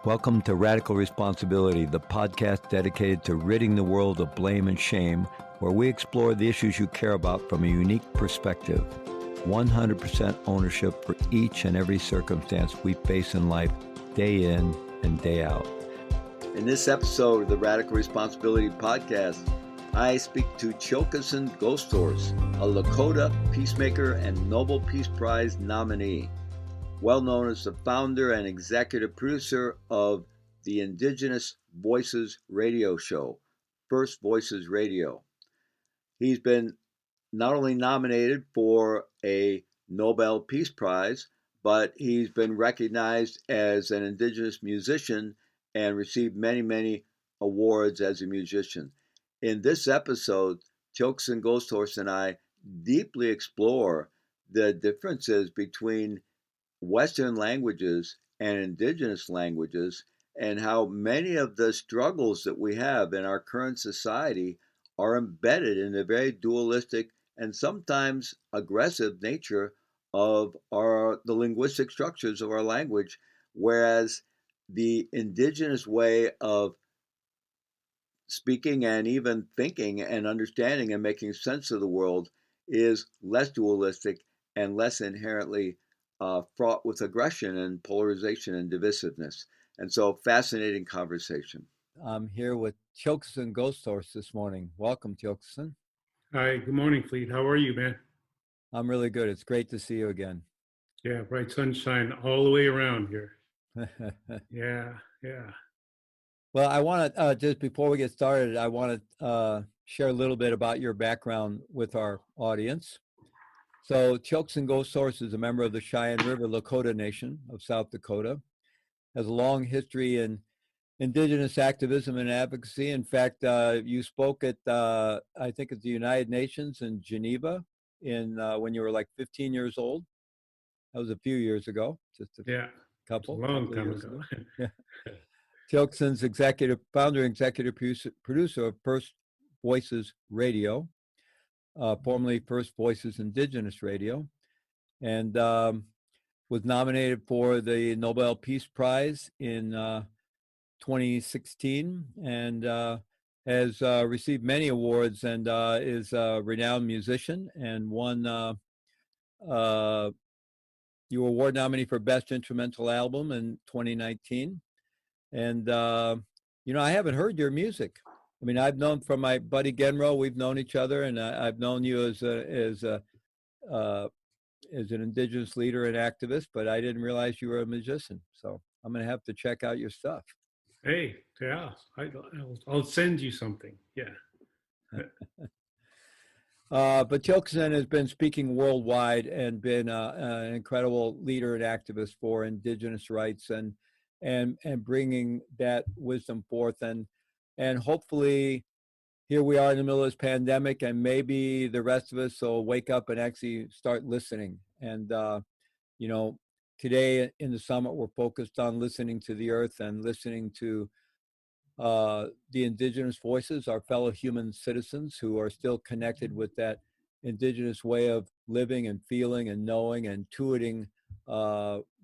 Welcome to Radical Responsibility, the podcast dedicated to ridding the world of blame and shame, where we explore the issues you care about from a unique perspective. 100% ownership for each and every circumstance we face in life, day in and day out. In this episode of the Radical Responsibility podcast, I speak to Tiokasin Ghosthorse, a Lakota peacemaker and Nobel Peace Prize nominee. Well known as the founder and executive producer of the Indigenous Voices radio show, First Voices Radio. He's been not only nominated for a Nobel Peace Prize, but he's been recognized as an Indigenous musician and received many awards as a musician. In this episode, Tiokasin Ghosthorse and I deeply explore the differences between Western languages and indigenous languages, and how many of the struggles that we have in our current society are embedded in the very dualistic and sometimes aggressive nature of the linguistic structures of our language, whereas the indigenous way of speaking and even thinking and understanding and making sense of the world is less dualistic and less inherently fraught with aggression and polarization and divisiveness. And so, fascinating conversation. I'm here with Tiokasin Ghosthorse this morning. Welcome, Tiokasin. Hi, good morning, Fleet. How are you, man? I'm really good. It's great to see you again. Yeah, bright sunshine all the way around here. Yeah. Well, I want to, just before we get started, I want to share a little bit about your background with our audience. So Tiokasin Ghosthorse is a member of the Cheyenne River Lakota Nation of South Dakota, has a long history in indigenous activism and advocacy. In fact, you spoke at, I think at the United Nations in Geneva when you were like 15 years old. That was a few years ago, just a couple. A long time ago. Yeah. Tiokasin's founder and executive producer of First Voices Radio, formerly First Voices Indigenous Radio, and was nominated for the Nobel Peace Prize in 2016, and has received many awards, and is a renowned musician, and won you were award nominee for Best Instrumental Album in 2019. And I haven't heard your music. I mean, I've known from my buddy Genro, we've known each other, and I've known you as an indigenous leader and activist, but I didn't realize you were a musician. So I'm going to have to check out your stuff. Hey, yeah, I'll send you something. Yeah. But Tiokasin has been speaking worldwide and been an incredible leader and activist for indigenous rights and bringing that wisdom forth, and hopefully here we are in the middle of this pandemic, and maybe the rest of us will wake up and actually start listening. And today in the summit we're focused on listening to the earth and listening to the indigenous voices, our fellow human citizens who are still connected with that indigenous way of living and feeling and knowing and intuiting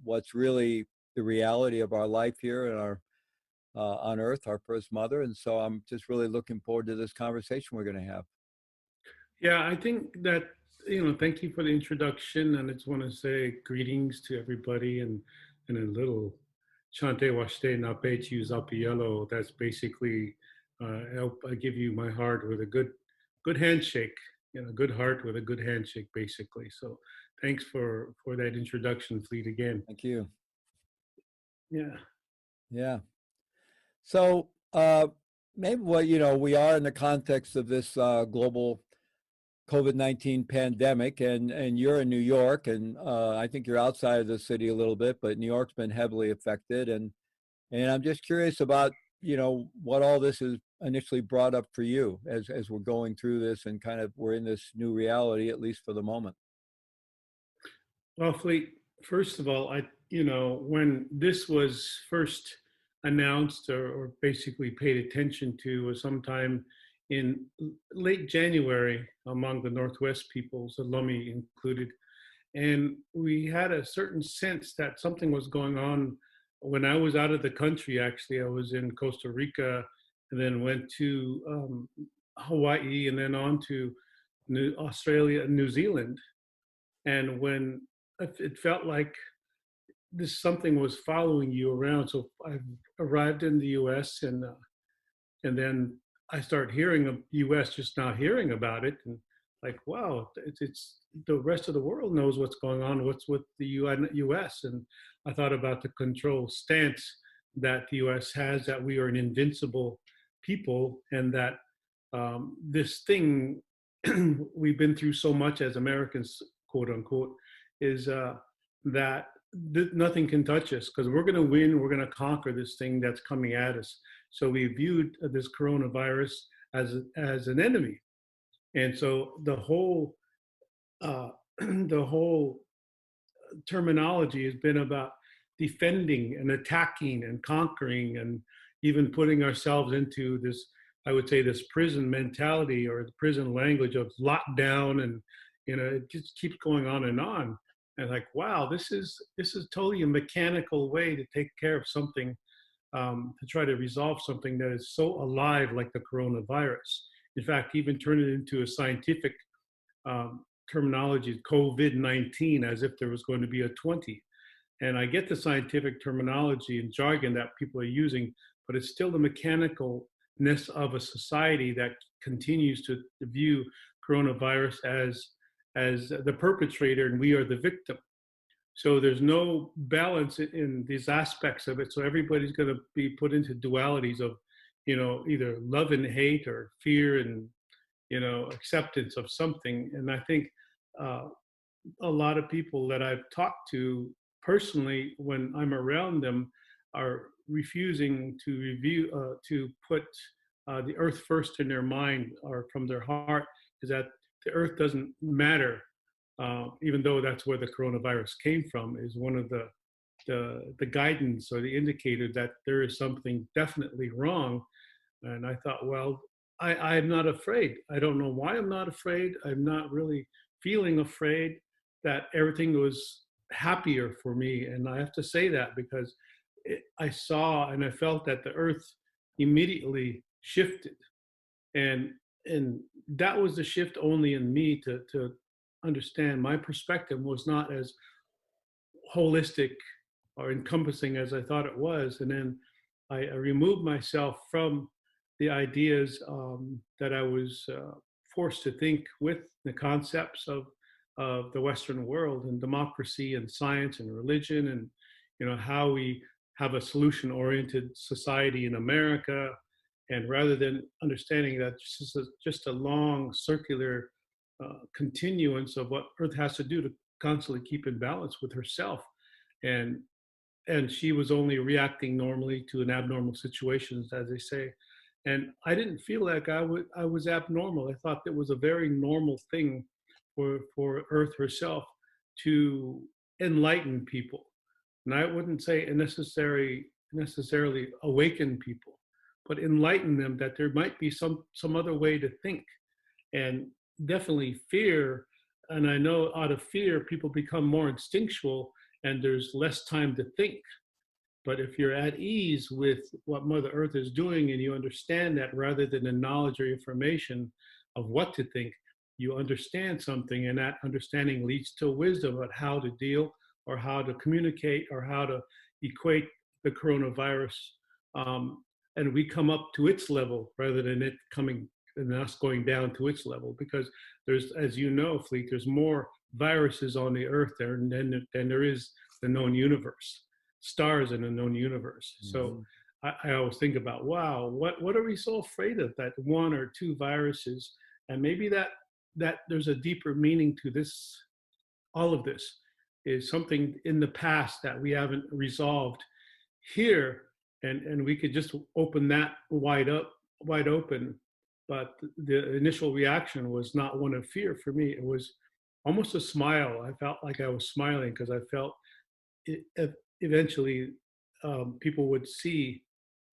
what's really the reality of our life here and our on Earth, our first mother. And so I'm just really looking forward to this conversation we're going to have. Yeah, I think that, thank you for the introduction. And I just want to say greetings to everybody and a little Chante Washte Napechu Zapiello. That's basically, I give you my heart with a good handshake, good heart with a good handshake, basically. So thanks for that introduction, Fleet, again. Thank you. Yeah. So maybe we are in the context of this global COVID-19 pandemic, and you're in New York, and I think you're outside of the city a little bit, but New York's been heavily affected, and I'm just curious about what all this has initially brought up for you as we're going through this and kind of we're in this new reality, at least for the moment. Well, Fleet, first of all, when this was first announced or basically paid attention to was sometime in late January among the Northwest peoples, Lomi included. And we had a certain sense that something was going on when I was out of the country, actually, I was in Costa Rica and then went to Hawaii and then on to Australia and New Zealand. And when it felt like this something was following you around. So I arrived in the U.S. And then I start hearing of U.S. just now hearing about it, and like, wow, it's the rest of the world knows what's going on. What's with the U.S. And I thought about the control stance that the U.S. has, that we are an invincible people, and that this thing we've been through so much as Americans, quote unquote, is that nothing can touch us because we're going to win. We're going to conquer this thing that's coming at us. So we viewed this coronavirus as an enemy, and so the whole terminology has been about defending and attacking and conquering, and even putting ourselves into this, I would say, this prison mentality or the prison language of lockdown, and it just keeps going on and on. And like, wow, this is totally a mechanical way to take care of something, to try to resolve something that is so alive like the coronavirus. In fact, even turn it into a scientific terminology, COVID-19, as if there was going to be a 20. And I get the scientific terminology and jargon that people are using, but it's still the mechanicalness of a society that continues to view coronavirus as the perpetrator and we are the victim. So there's no balance in these aspects of it. So everybody's going to be put into dualities of, either love and hate or fear and, acceptance of something. And I think a lot of people that I've talked to personally, when I'm around them, are refusing to put the earth first in their mind or from their heart, is that the earth doesn't matter, even though that's where the coronavirus came from, is one of the guidance or the indicator that there is something definitely wrong. And I thought, well, I'm not afraid. I don't know why I'm not afraid. I'm not really feeling afraid. That everything was happier for me. And I have to say that because I saw and I felt that the earth immediately shifted. And that was the shift only in me to understand my perspective was not as holistic or encompassing as I thought it was. And then I removed myself from the ideas that I was forced to think with the concepts of the Western world and democracy and science and religion, and how we have a solution-oriented society in America. And rather than understanding that just a long circular continuance of what Earth has to do to constantly keep in balance with herself, and she was only reacting normally to an abnormal situations, as they say. And I didn't feel like I was abnormal. I thought that was a very normal thing for Earth herself to enlighten people. And I wouldn't say necessarily awaken people, but enlighten them that there might be some other way to think. And definitely fear. And I know out of fear, people become more instinctual and there's less time to think. But if you're at ease with what Mother Earth is doing and you understand that rather than the knowledge or information of what to think, you understand something, and that understanding leads to wisdom about how to deal or how to communicate or how to equate the coronavirus. And we come up to its level rather than it coming and us going down to its level, because there's, as you know, Fleet, there's more viruses on the earth there than there is the known universe, stars in a known universe. Mm-hmm. So I always think about, wow, what are we so afraid of, that one or two viruses? And maybe that there's a deeper meaning to this. All of this is something in the past that we haven't resolved here, and we could just open that wide open. But the initial reaction was not one of fear for me. It was almost a smile. I felt like I was smiling because I felt eventually people would see,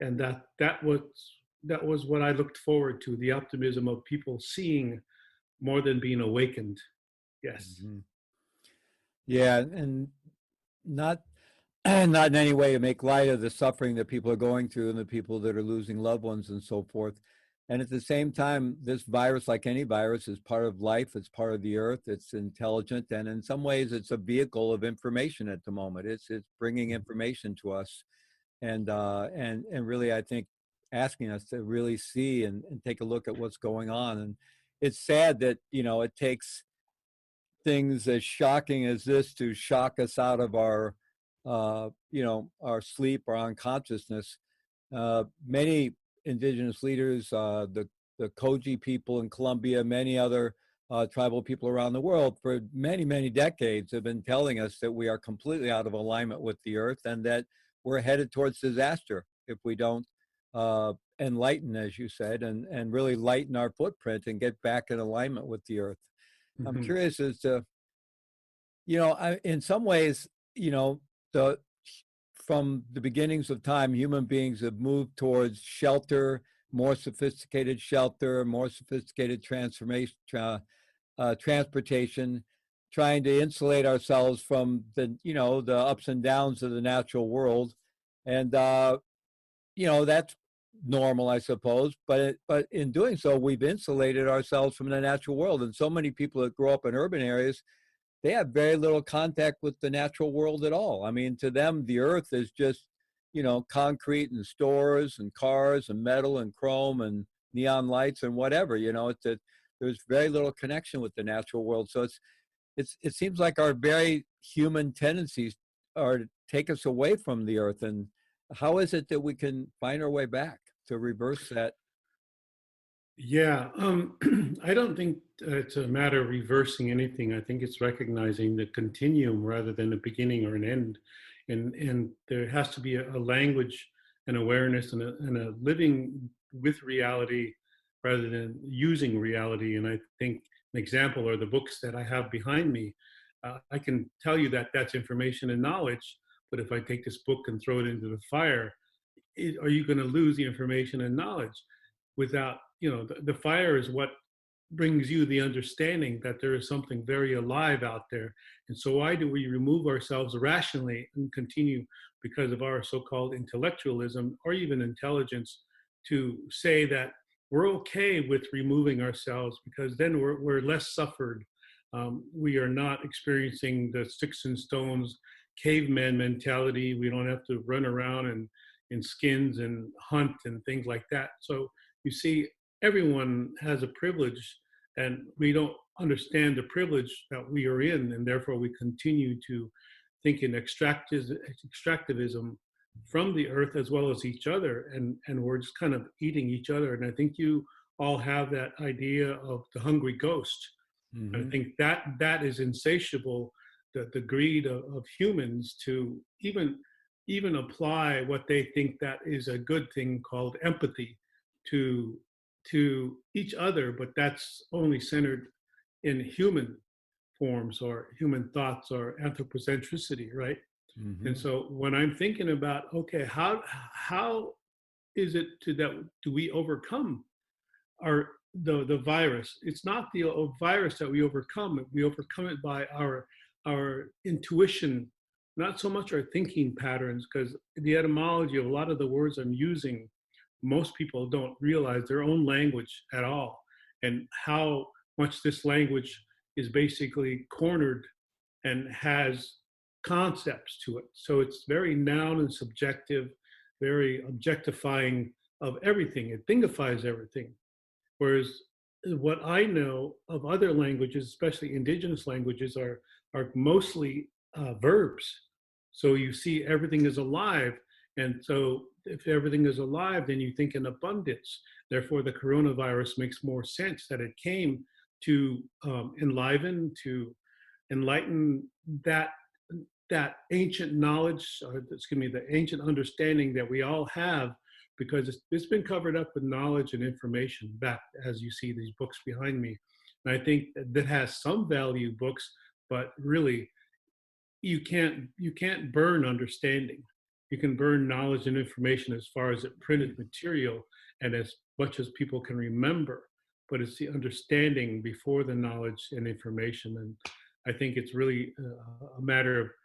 and that was what I looked forward to, the optimism of people seeing more than being awakened. Yes. Mm-hmm. Yeah, and not not in any way to make light of the suffering that people are going through and the people that are losing loved ones and so forth. And at the same time, this virus, like any virus, is part of life. It's part of the earth. It's intelligent, and in some ways, it's a vehicle of information at the moment. It's bringing information to us, and really, I think, asking us to really see and take a look at what's going on. And it's sad that it takes things as shocking as this to shock us out of our sleep or unconsciousness. Many indigenous leaders, the Koji people in Colombia, many other tribal people around the world for many, many decades have been telling us that we are completely out of alignment with the earth and that we're headed towards disaster if we don't enlighten, as you said, and really lighten our footprint and get back in alignment with the earth. I'm Mhm. curious as to, in some ways, the from the beginnings of time, human beings have moved towards shelter, more sophisticated shelter, more sophisticated transportation, trying to insulate ourselves from the ups and downs of the natural world, and that's normal, I suppose. But in doing so, we've insulated ourselves from the natural world, and so many people that grow up in urban areas, they have very little contact with the natural world at all. I mean, to them, the earth is just, concrete and stores and cars and metal and chrome and neon lights and whatever. There's very little connection with the natural world. So it seems like our very human tendencies are to take us away from the earth. And how is it that we can find our way back to reverse that? Yeah, I don't think it's a matter of reversing anything. I think it's recognizing the continuum rather than a beginning or an end, and there has to be a language, an awareness, and a living with reality rather than using reality. And I think an example are the books that I have behind me. I can tell you that that's information and knowledge, but if I take this book and throw it into the fire, are you going to lose the information and knowledge without the fire is what brings you the understanding that there is something very alive out there. And so why do we remove ourselves rationally and continue because of our so-called intellectualism or even intelligence to say that we're okay with removing ourselves because then we're less suffered. We are not experiencing the sticks and stones caveman mentality. We don't have to run around and in skins and hunt and things like that. So you see, everyone has a privilege, and we don't understand the privilege that we are in, and therefore we continue to think in extractivism from the earth as well as each other, and we're just kind of eating each other. And I think you all have that idea of the hungry ghost. And I Mm-hmm. think that is insatiable, the greed of humans to even apply what they think that is a good thing called empathy to each other, but that's only centered in human forms or human thoughts or anthropocentricity, right? And Mm-hmm. so when I'm thinking about, okay, how is it that do we overcome our the virus? It's not the virus that we overcome it. We overcome it by our intuition, not so much our thinking patterns, because the etymology of a lot of the words I'm using, most people don't realize their own language at all, and how much this language is basically cornered and has concepts to it. So it's very noun and subjective, very objectifying of everything. It thingifies everything. Whereas what I know of other languages, especially indigenous languages, are mostly verbs. So you see everything is alive. And so if everything is alive, then you think in abundance. Therefore, the coronavirus makes more sense that it came to enliven, to enlighten that ancient knowledge, or excuse me, the ancient understanding that we all have, because it's been covered up with knowledge and information back, as you see these books behind me. And I think that has some value, books, but really you can't burn understanding. You can burn knowledge and information as far as it printed material and as much as people can remember, but it's the understanding before the knowledge and information. And I think it's really a matter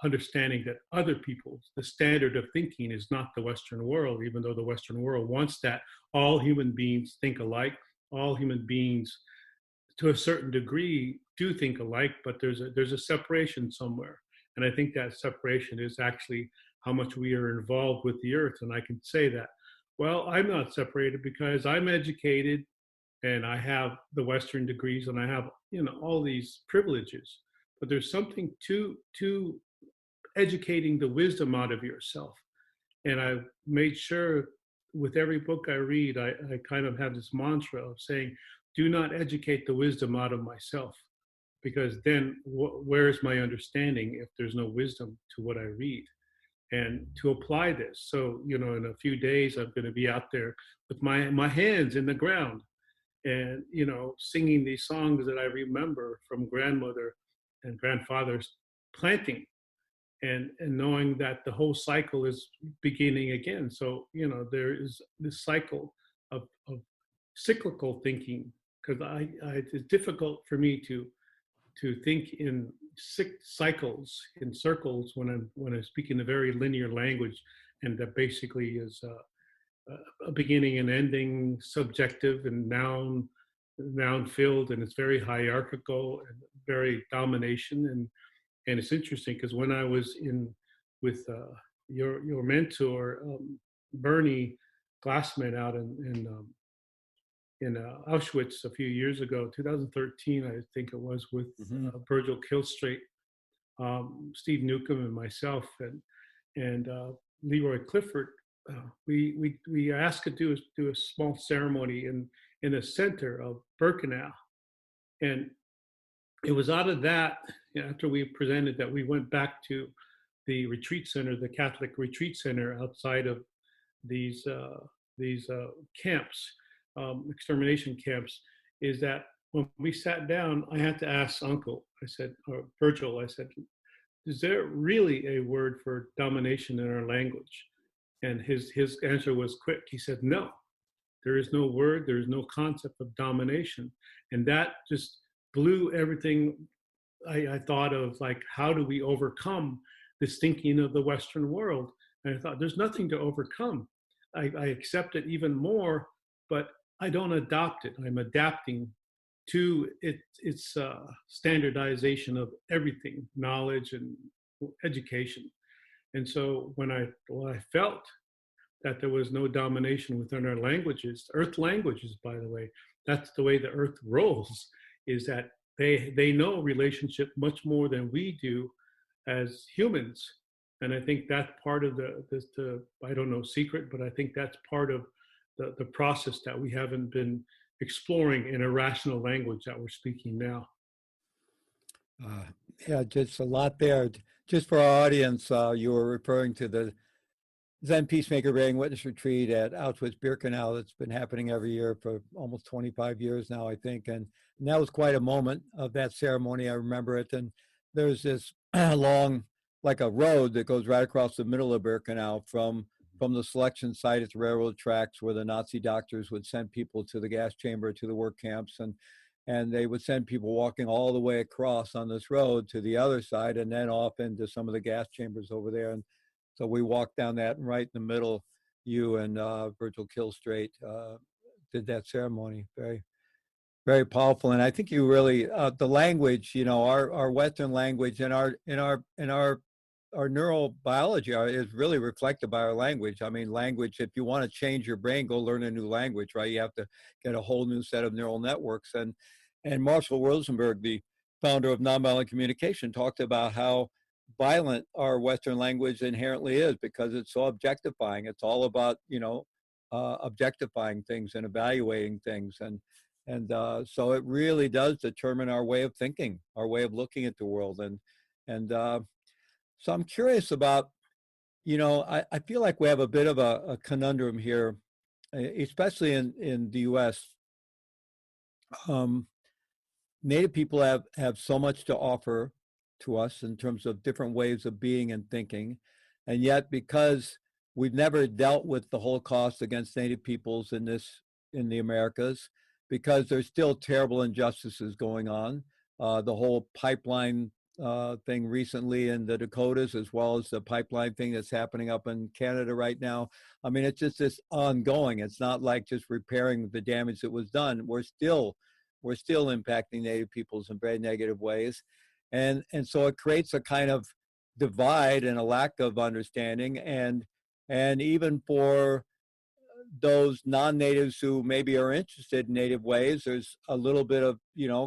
understanding that other people, the standard of thinking is not the Western world, even though the Western world wants that all human beings think alike, all human beings to a certain degree do think alike, but there's a separation somewhere. And I think that separation is actually how much we are involved with the earth. And I can say that, well, I'm not separated because I'm educated and I have the Western degrees and I have, all these privileges. But there's something to educating the wisdom out of yourself. And I've made sure with every book I read, I kind of have this mantra of saying, do not educate the wisdom out of myself, because then where's my understanding if there's no wisdom to what I read? And to apply this. So, in a few days, I'm going to be out there with my hands in the ground and, singing these songs that I remember from grandmother and grandfather's planting, and knowing that the whole cycle is beginning again. So, there is this cycle of cyclical thinking, because it's difficult for me to think in cycles, in circles, when I'm speaking a very linear language, and that basically is a beginning and ending, subjective and noun filled, and it's very hierarchical and very domination. And it's interesting because when I was in with your mentor, Bernie Glassman, out in Auschwitz a few years ago, 2013, I think it was, with Virgil Killstraight, Steve Newcomb, and myself, and Leroy Clifford. We asked to do a small ceremony in the center of Birkenau, and it was out of that, after we presented, that we went back to the retreat center, the Catholic retreat center outside of these camps, extermination camps. Is that when we sat down, I had to ask Uncle, I said, or Virgil, I said, is there really a word for domination in our language? And his answer was quick. He said, no, there is no word, there is no concept of domination. And that just blew everything I thought of, like, how do we overcome this thinking of the Western world? And I thought, there's nothing to overcome. I accept it even more, but I don't adopt it. I'm adapting to its standardization of everything, knowledge and education. And so when I felt that there was no domination within our languages, earth languages, by the way, that's the way the earth rolls, is that they know relationship much more than we do as humans. And I think that's part of the I don't know, secret, but I think that's part of the process that we haven't been exploring in a rational language that we're speaking now. Yeah, just a lot there. Just for our audience, you were referring to the Zen Peacemaker Bearing Witness Retreat at Auschwitz-Birkenau that's been happening every year for almost 25 years now, I think. And that was quite a moment of that ceremony. I remember it. And there's this long, like a road that goes right across the middle of Birkenau from the selection site at the railroad tracks, where the Nazi doctors would send people to the gas chamber, to the work camps, and they would send people walking all the way across on this road to the other side, and then off into some of the gas chambers over there. And so we walked down that, and right in the middle, you and Virgil Killstraight did that ceremony. Very, very powerful. And I think you really, the language, our Western language and our neurobiology is really reflected by our language. I mean, language, if you want to change your brain, go learn a new language, right? You have to get a whole new set of neural networks. And Marshall Rosenberg, the founder of nonviolent communication, talked about how violent our Western language inherently is, because it's so objectifying. It's all about, objectifying things and evaluating things. And so it really does determine our way of thinking, our way of looking at the world. So I'm curious about, I feel like we have a bit of a conundrum here, especially in the U.S. Native people have so much to offer to us in terms of different ways of being and thinking. And yet, because we've never dealt with the Holocaust against Native peoples in the Americas, because there's still terrible injustices going on, the whole pipeline thing recently in the Dakotas, as well as the pipeline thing that's happening up in Canada right now. I mean, it's just this ongoing. It's not like just repairing the damage that was done. We're still impacting Native peoples in very negative ways, and so it creates a kind of divide and a lack of understanding, and even for those non-natives who maybe are interested in native ways, there's a little bit of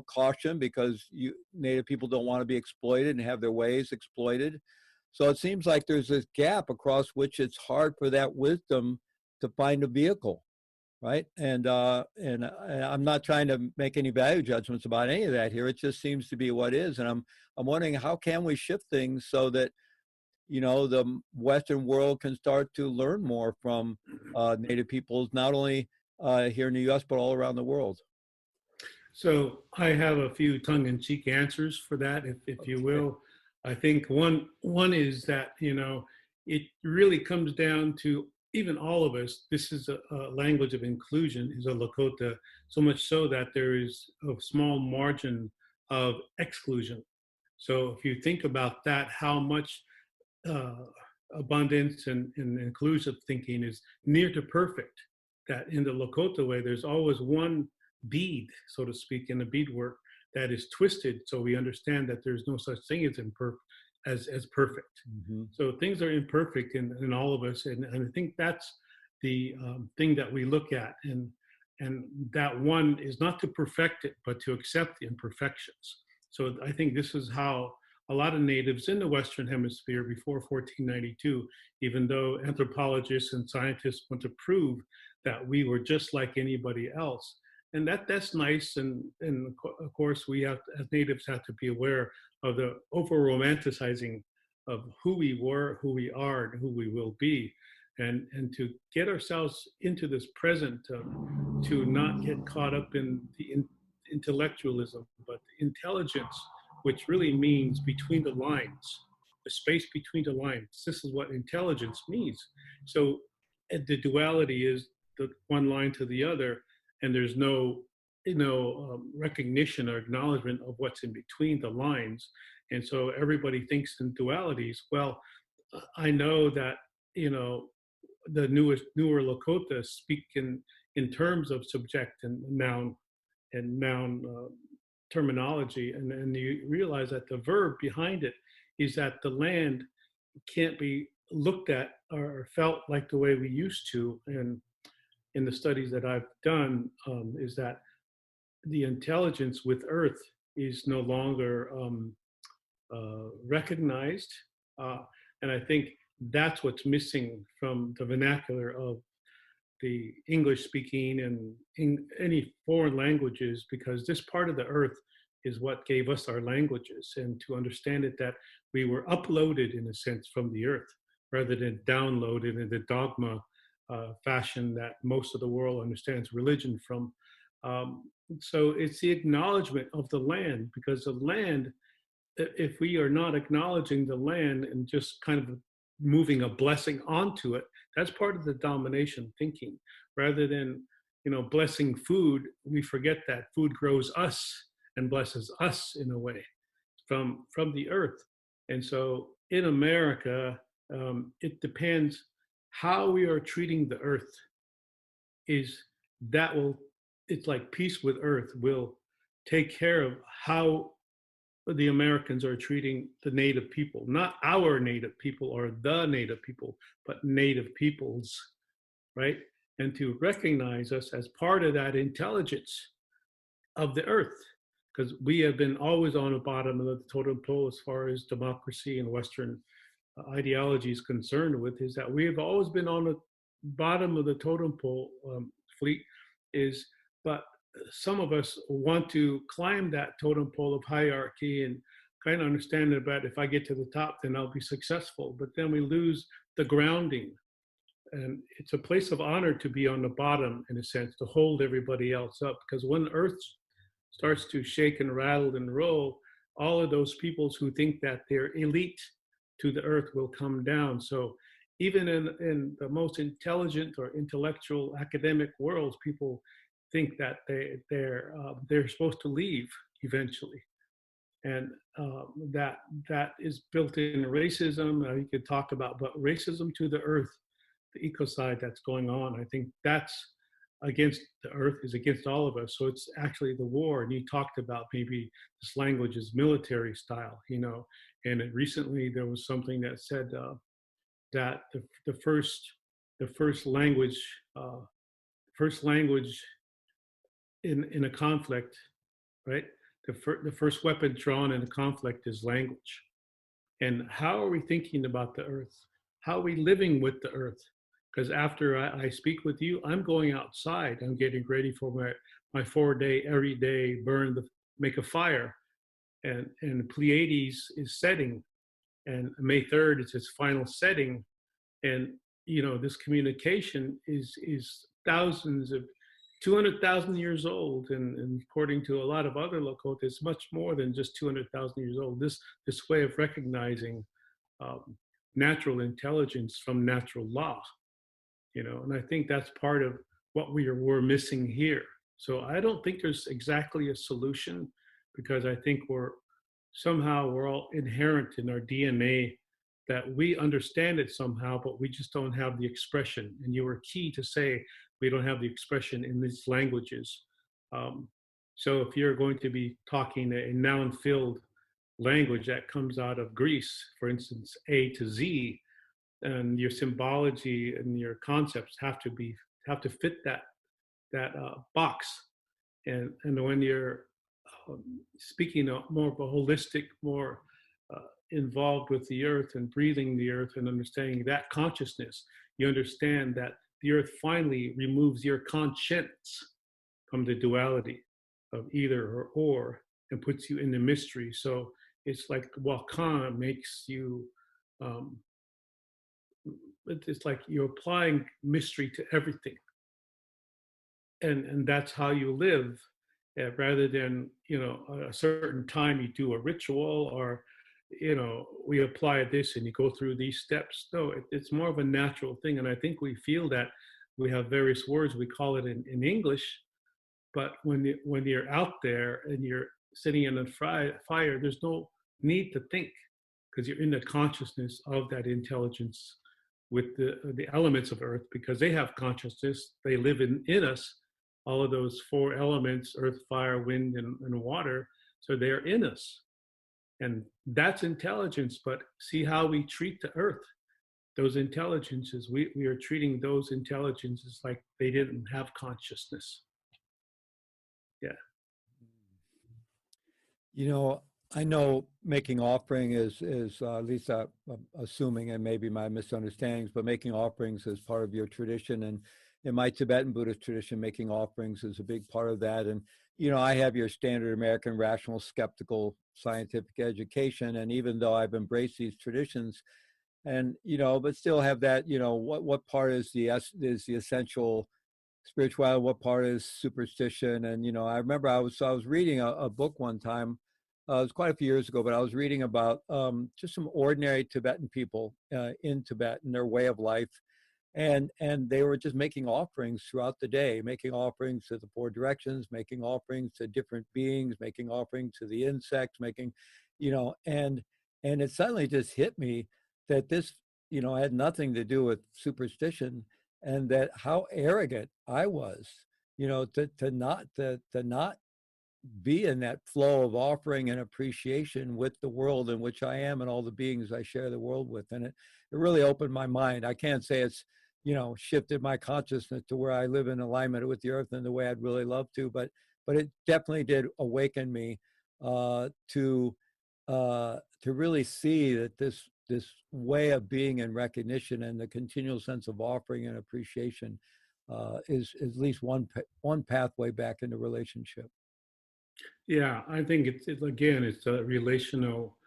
caution, because native people don't want to be exploited and have their ways exploited. So it seems like there's this gap across which it's hard for that wisdom to find a vehicle, right? And I'm not trying to make any value judgments about any of that here. It just seems to be what is, and I'm wondering, how can we shift things so that the Western world can start to learn more from Native peoples, not only here in the U.S., but all around the world. So I have a few tongue-in-cheek answers for that, if you will. I think one is that, it really comes down to even all of us. This is a language of inclusion, is a Lakota, so much so that there is a small margin of exclusion. So if you think about that, how much abundance and inclusive thinking is near to perfect, that in the Lakota way, there's always one bead, so to speak, in the beadwork that is twisted, so we understand that there's no such thing as as perfect. Mm-hmm. So things are imperfect in all of us, and I think that's the thing that we look at, and that one is not to perfect it, but to accept the imperfections. So I think this is how a lot of natives in the Western Hemisphere before 1492, even though anthropologists and scientists want to prove that we were just like anybody else. And that's nice. And of course, we have, as natives, have to be aware of the over-romanticizing of who we were, who we are, and who we will be. And to get ourselves into this present, to not get caught up in the intellectualism, but intelligence, which really means between the lines, the space between the lines. This is what intelligence means. So the duality is the one line to the other, and there's no recognition or acknowledgement of what's in between the lines. And so everybody thinks in dualities. Well, I know that the newer Lakota speak in terms of subject and noun terminology, and you realize that the verb behind it is that the land can't be looked at or felt like the way we used to. And in the studies that I've done, is that the intelligence with Earth is no longer recognized, and I think that's what's missing from the vernacular of the English speaking and in any foreign languages, because this part of the earth is what gave us our languages. And to understand it, that we were uploaded in a sense from the earth rather than downloaded in the dogma fashion that most of the world understands religion from. So it's the acknowledgement of the land, because the land, if we are not acknowledging the land and just kind of moving a blessing onto it, that's part of the domination thinking. Rather than blessing food, we forget that food grows us and blesses us in a way from the earth. And so in America, it depends how we are treating the earth. It's like peace with earth will take care of how the Americans are treating the native people, not our native people or the native people, but native peoples, right? And to recognize us as part of that intelligence of the earth, because we have been always on the bottom of the totem pole as far as democracy and Western ideology is concerned with, is that we have always been on the bottom of the totem pole, fleet is, but some of us want to climb that totem pole of hierarchy and kind of understand that if I get to the top, then I'll be successful. But then we lose the grounding. And it's a place of honor to be on the bottom, in a sense, to hold everybody else up. Because when Earth starts to shake and rattle and roll, all of those peoples who think that they're elite to the earth will come down. So even in the most intelligent or intellectual academic worlds, people think that they're supposed to leave eventually. and that is built in racism. You could talk about, but racism to the earth, the ecocide that's going on. I think that's against the earth, is against all of us. So it's actually the war. And you talked about maybe this language is military style, And recently there was something that said that the first language in a conflict, right? The first weapon drawn in a conflict is language. And how are we thinking about the earth? How are we living with the earth? Because after I speak with you, I'm going outside. I'm getting ready for my 4-day, every day make a fire. And the Pleiades is setting. And May 3rd is its final setting. And, this communication is thousands of 200,000 years old, and according to a lot of other Lakota, it's much more than just 200,000 years old. This way of recognizing natural intelligence from natural law, and I think that's part of what we're missing here. So I don't think there's exactly a solution, because I think we're all inherent in our DNA that we understand it somehow, but we just don't have the expression. And you were key to say we don't have the expression in these languages. So if you're going to be talking a noun-filled language that comes out of Greece, for instance, A to Z, and your symbology and your concepts have to fit that box. And when you're speaking more of a holistic, more involved with the earth and breathing the earth and understanding that consciousness, you understand that the earth finally removes your conscience from the duality of either or and puts you in the mystery. So it's like Wakan makes you, it's like you're applying mystery to everything. And that's how you live, rather than, a certain time you do a ritual, or we apply this and you go through these steps. No, it's more of a natural thing. And I think we feel that we have various words, we call it in English, but when you're out there and you're sitting in a fire, there's no need to think, because you're in the consciousness of that intelligence with the elements of earth, because they have consciousness, they live in us, all of those 4 elements, earth, fire, wind, and water. So they're in us. And that's intelligence. But see how we treat the earth, those intelligences. We are treating those intelligences like they didn't have consciousness. Yeah. I know making offering is at least assuming, and maybe my misunderstandings, but making offerings is part of your tradition. And in my Tibetan Buddhist tradition, making offerings is a big part of that. And, I have your standard American rational, skeptical, scientific education. And even though I've embraced these traditions and, but still have that, what part is the essential spirituality, what part is superstition. And, I remember I was reading a book one time. It was quite a few years ago, but I was reading about just some ordinary Tibetan people in Tibet and their way of life. And they were just making offerings throughout the day, making offerings to the 4 directions, making offerings to different beings, making offerings to the insects, and it suddenly just hit me that this, had nothing to do with superstition, and that how arrogant I was, to not be in that flow of offering and appreciation with the world in which I am and all the beings I share the world with. And it really opened my mind. I can't say it's, shifted my consciousness to where I live in alignment with the earth in the way I'd really love to, but it definitely did awaken me to really see that this way of being in recognition and the continual sense of offering and appreciation is at least one pathway back into relationship. Yeah, I think it's a relational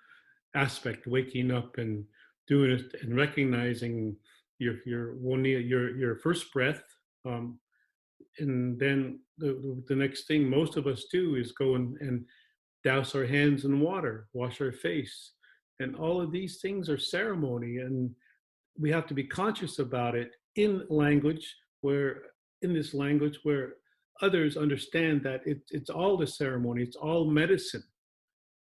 aspect, waking up and doing it and recognizing your first breath, and then the next thing most of us do is go and douse our hands in water, wash our face, and all of these things are ceremony, and we have to be conscious about it in this language where others understand that it's all the ceremony, it's all medicine.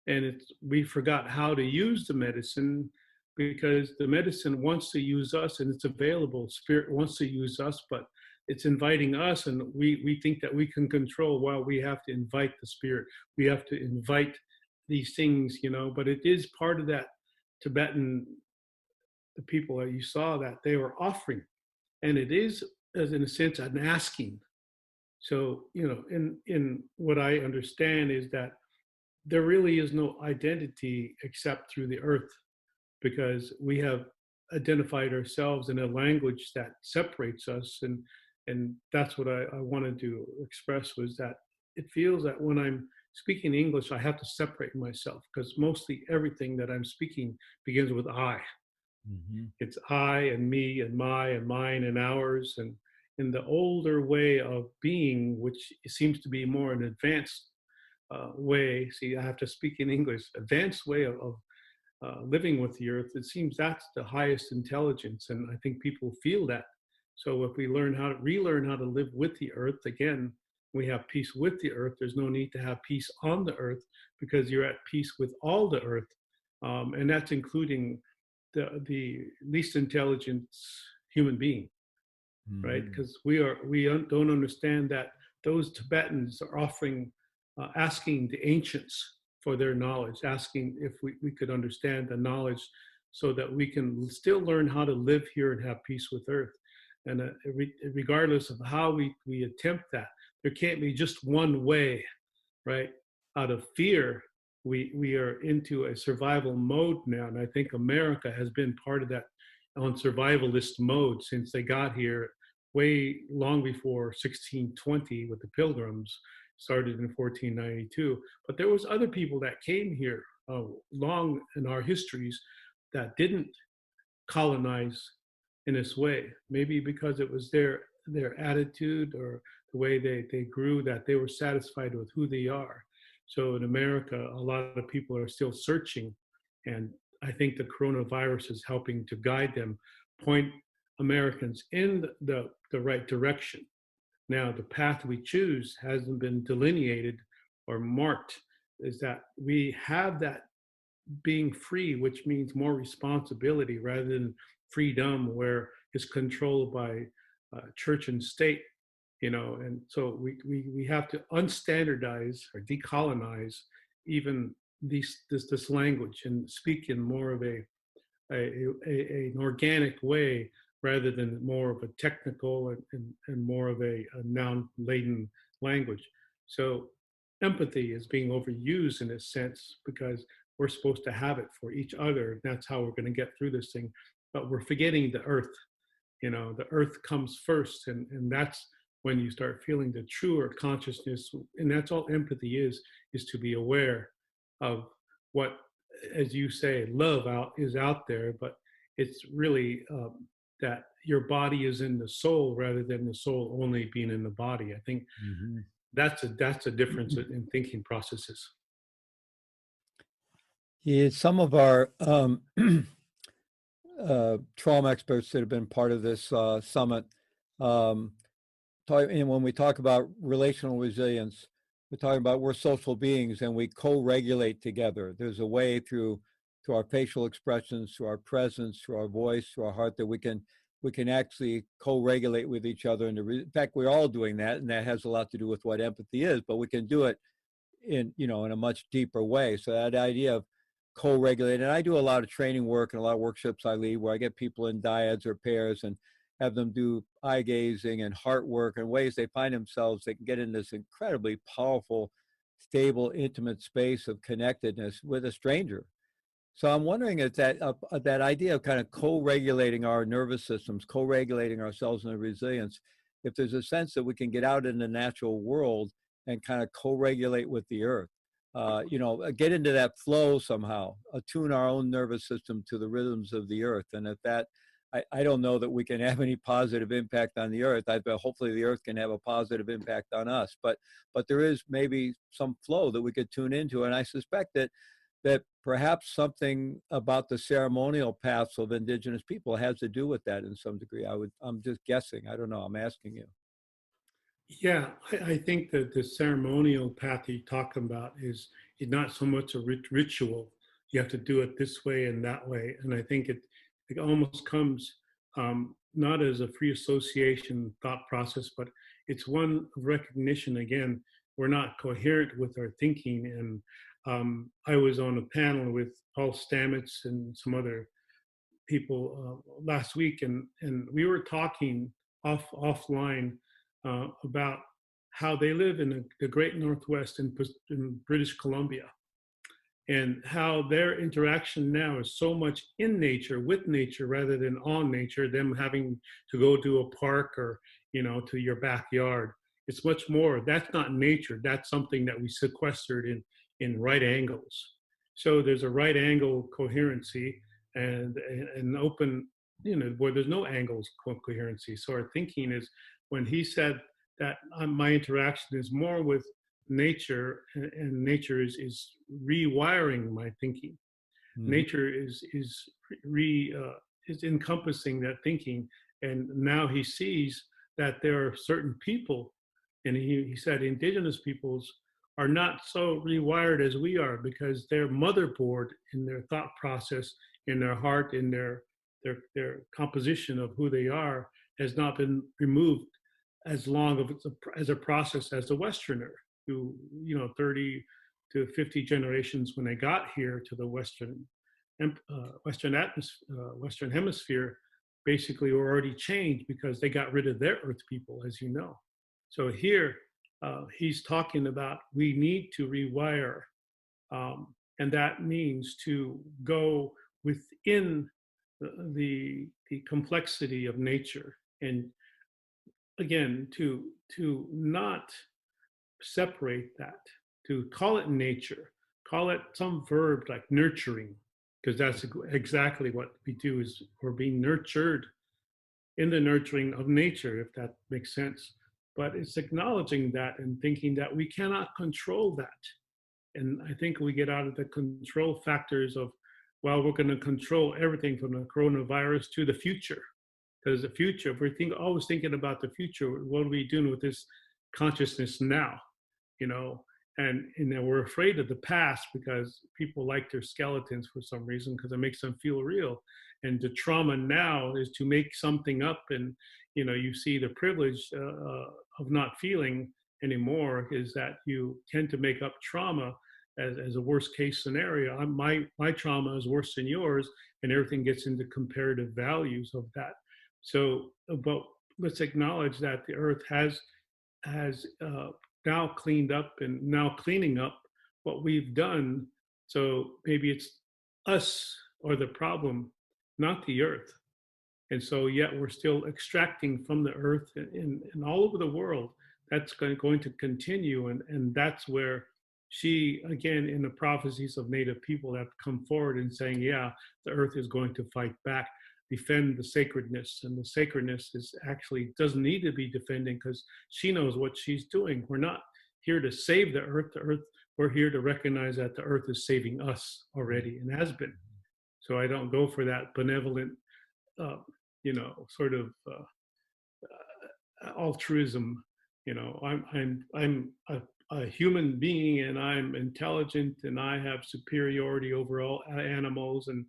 and we forgot how to use the medicine, because the medicine wants to use us and it's available. Spirit wants to use us, but it's inviting us, and we think that we can control. While we have to invite the spirit, we have to invite these things, but it is part of that Tibetan, the people that you saw, that they were offering, and it is, as in a sense, an asking. So, in what I understand is that there really is no identity except through the earth, because we have identified ourselves in a language that separates us. And that's what I wanted to express, was that it feels that when I'm speaking English, I have to separate myself, because mostly everything that I'm speaking begins with I. Mm-hmm. It's I and me and my and mine and ours. And in the older way of being, which seems to be more an advanced way, see, I have to speak in English, advanced way of living with the earth, it seems that's the highest intelligence. And I think people feel that. So if we relearn how to live with the earth, again, we have peace with the earth. There's no need to have peace on the earth, because you're at peace with all the earth. And that's including the least intelligent human being, right? Mm-hmm. Because we don't understand that those Tibetans are offering, asking the ancients for their knowledge, asking if we could understand the knowledge, so that we can still learn how to live here and have peace with earth. And regardless of how we attempt that, there can't be just one way, right? Out of fear, we are into a survival mode now, and I think America has been part of that, on survivalist mode, since they got here way long before 1620 with the Pilgrims, started in 1492. But there was other people that came here long in our histories that didn't colonize in this way, maybe because it was their attitude or the way they grew, that they were satisfied with who they are. So in America, a lot of people are still searching, and I think the coronavirus is helping to guide them, point Americans in the right direction. Now, the path we choose hasn't been delineated or marked, is that we have that being free, which means more responsibility rather than freedom, where it's controlled by church and state, and so we have to unstandardize or decolonize even this language, and speak in more of an organic way, rather than more of a technical and more of a noun laden language. So empathy is being overused in a sense, because we're supposed to have it for each other, and that's how we're going to get through this thing. But we're forgetting the earth. The earth comes first, and that's when you start feeling the truer consciousness. And that's all empathy is to be aware of what, as you say, love is out there, but it's really that your body is in the soul, rather than the soul only being in the body. I think Mm-hmm. that's a difference in thinking processes. Yeah, some of our trauma experts that have been part of this summit, and when we talk about relational resilience, we're talking about we're social beings and we co-regulate together. There's a way through our facial expressions, through our presence, through our voice, through our heart, that we can actually co-regulate with each other. And in fact, we're all doing that, and that has a lot to do with what empathy is. But we can do it in a much deeper way. So that idea of co-regulate, and I do a lot of training work and a lot of workshops I lead where I get people in dyads or pairs and have them do eye gazing and heart work in ways they find themselves, they can get in this incredibly powerful, stable, intimate space of connectedness with a stranger. So I'm wondering if that idea of kind of co-regulating our nervous systems, co-regulating ourselves in the resilience, if there's a sense that we can get out in the natural world and kind of co-regulate with the earth, get into that flow somehow, attune our own nervous system to the rhythms of the earth. And if that, I don't know that we can have any positive impact on the earth. Hopefully the earth can have a positive impact on us, but there is maybe some flow that we could tune into. And I suspect that perhaps something about the ceremonial paths of indigenous people has to do with that in some degree. I'm just guessing. I don't know. I'm asking you. Yeah, I think that the ceremonial path you're talking about is it's not so much a ritual. You have to do it this way and that way. And I think it almost comes not as a free association thought process, but it's one of recognition. Again, we're not coherent with our thinking. And I was on a panel with Paul Stamets and some other people last week, and we were talking offline about how they live in the Great Northwest in British Columbia, and how their interaction now is so much in nature, with nature, rather than on nature. Them having to go to a park or to your backyard. It's much more. That's not nature. That's something that we sequestered in right angles. So there's a right angle coherency and an open, where there's no angles coherency. So our thinking is, when he said that my interaction is more with nature, and nature is rewiring my thinking. Nature is encompassing that thinking, and now he sees that there are certain people, and he said indigenous peoples are not so rewired as we are, because their motherboard in their thought process, in their heart, in their composition of who they are, has not been removed as long of as a process as the Westerner, who 30 to 50 generations when they got here to the Western hemisphere, basically were already changed because they got rid of their Earth people, as you know. So here he's talking about we need to rewire, and that means to go within the complexity of nature, and again to not separate that, to call it nature, call it some verb like nurturing, because that's exactly what we do, is we're being nurtured in the nurturing of nature, if that makes sense. But it's acknowledging that and thinking that we cannot control that. And I think we get out of the control factors of, well, we're going to control everything from the coronavirus to the future. Because the future, if we're always thinking about the future, what are we doing with this consciousness now? And we're afraid of the past because people like their skeletons for some reason, because it makes them feel real. And the trauma now is to make something up, and you see the privilege of not feeling anymore is that you tend to make up trauma as a worst case scenario. My trauma is worse than yours, and everything gets into comparative values of that. So, but let's acknowledge that the earth has now cleaned up and now cleaning up what we've done. So maybe it's us or the problem, not the earth. And so yet we're still extracting from the earth and all over the world. That's going to continue. And that's where she, again, in the prophecies of Native people, have come forward and saying, yeah, the earth is going to fight back, defend the sacredness. And the sacredness is actually doesn't need to be defending, because she knows what she's doing. We're not here to save the earth. We're here to recognize that the earth is saving us already and has been. So I don't go for that benevolent, sort of altruism. I'm a human being, and I'm intelligent, and I have superiority over all animals and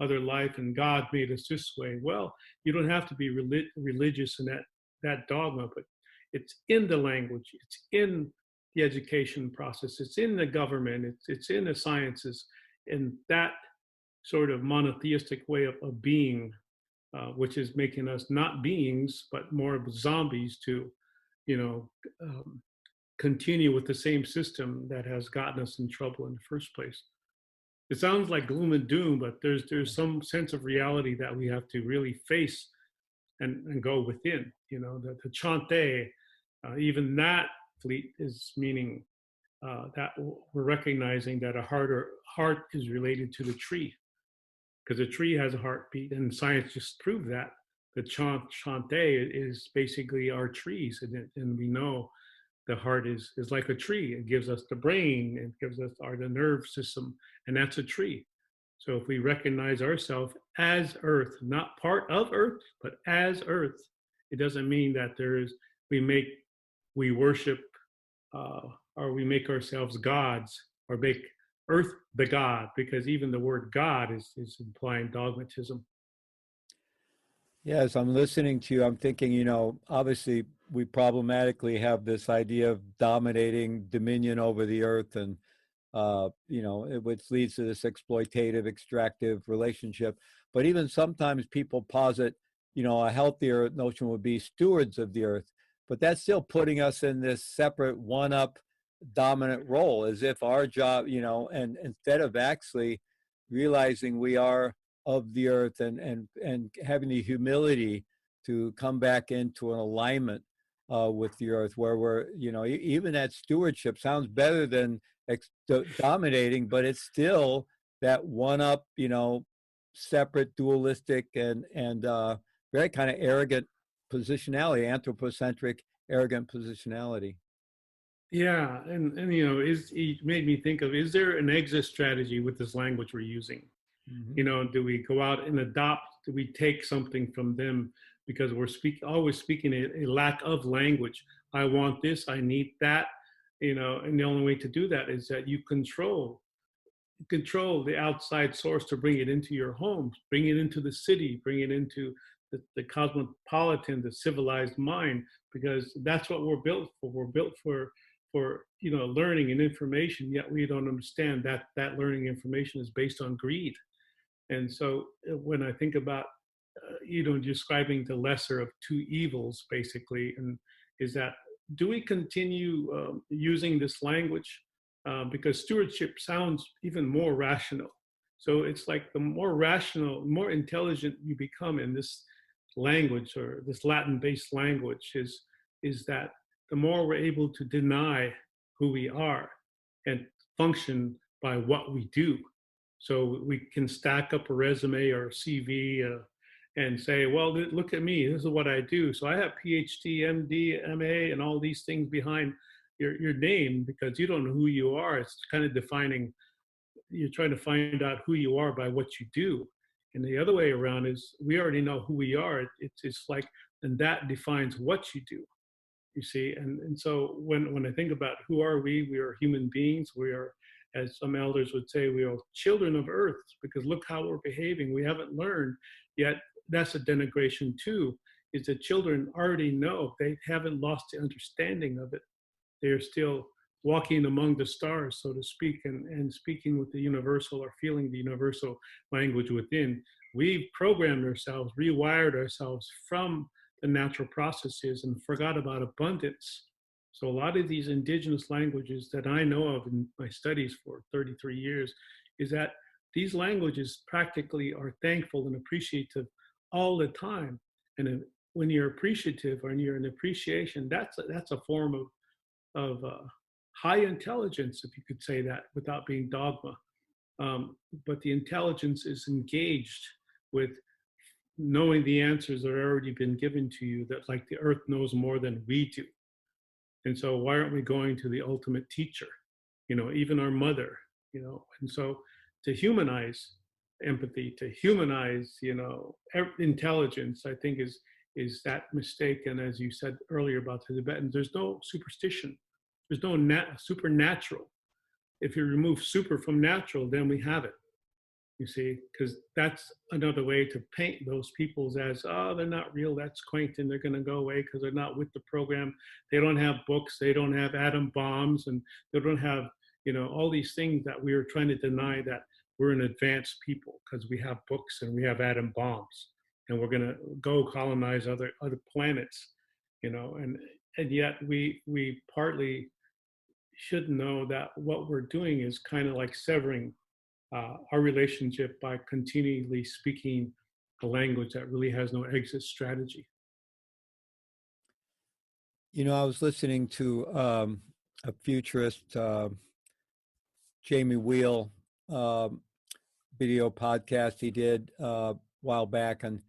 other life, and God made us this way. Well, you don't have to be religious in that dogma, but it's in the language, it's in the education process, it's in the government, it's in the sciences, and that sort of monotheistic way of being, which is making us not beings, but more of zombies to, continue with the same system that has gotten us in trouble in the first place. It sounds like gloom and doom, but there's some sense of reality that we have to really face and go within. The Chante, even that fleet is meaning that we're recognizing that a heart is related to the tree, because a tree has a heartbeat, and science just proved that. The Chante is basically our trees, and we know the heart is like a tree. It gives us the brain, it gives us the nerve system, and that's a tree. So if we recognize ourselves as earth, not part of earth, but as earth, it doesn't mean that we worship or we make ourselves gods or make Earth the God, because even the word God is implying dogmatism. Yes, I'm listening to you. I'm thinking, obviously we problematically have this idea of dominating dominion over the earth and, which leads to this exploitative, extractive relationship. But even sometimes people posit, a healthier notion would be stewards of the earth. But that's still putting us in this separate one-up dominant role, as if our job, and instead of actually realizing we are of the earth and having the humility to come back into an alignment with the earth, where we're, even that stewardship sounds better than dominating, but it's still that one up, separate, dualistic, and very kind of arrogant positionality, anthropocentric, arrogant positionality. Yeah, and it made me think of, is there an exit strategy with this language we're using? Mm-hmm. Do we go out and adopt? Do we take something from them because we're always speaking a lack of language? I want this, I need that, and the only way to do that is that you control the outside source to bring it into your home, bring it into the city, bring it into the cosmopolitan, the civilized mind, because that's what we're built for. We're built for learning and information, yet we don't understand that that learning information is based on greed. And so when I think about, describing the lesser of two evils, basically, and is that, do we continue using this language? Because stewardship sounds even more rational. So it's like the more rational, more intelligent you become in this language, or this Latin-based language, is that the more we're able to deny who we are and function by what we do. So we can stack up a resume or a CV and say, well, look at me. This is what I do. So I have PhD, MD, MA, and all these things behind your name, because you don't know who you are. It's kind of defining, you're trying to find out who you are by what you do. And the other way around is, we already know who we are. It's like, and that defines what you do. You see, and so when I think about who are we are human beings. We are, as some elders would say, we are children of earth, because look how we're behaving. We haven't learned yet. That's a denigration too, is that children already know. They haven't lost the understanding of it. They're still walking among the stars, so to speak, and speaking with the universal, or feeling the universal language within. We've programmed ourselves, rewired ourselves from the natural processes, and forgot about abundance. So a lot of these indigenous languages that I know of in my studies for 33 years, is that these languages practically are thankful and appreciative all the time. And when you're appreciative, or you're in appreciation, that's a form of high intelligence, if you could say that without being dogma. But the intelligence is engaged with knowing the answers that have already been given to you, that like the earth knows more than we do. And so why aren't we going to the ultimate teacher, even our mother, and so to humanize empathy, to humanize, intelligence, I think is that mistake. And as you said earlier about the Tibetans, there's no superstition, there's no supernatural. If you remove super from natural, then we have it. You see, because that's another way to paint those peoples as, oh, they're not real, that's quaint, and they're going to go away because they're not with the program. They don't have books, they don't have atom bombs, and they don't have, all these things that we are trying to deny, that we're an advanced people because we have books and we have atom bombs, and we're going to go colonize other planets, and yet we partly should know that what we're doing is kind of like severing our relationship by continually speaking a language that really has no exit strategy. I was listening to a futurist, Jamie Wheel, video podcast he did a while back, and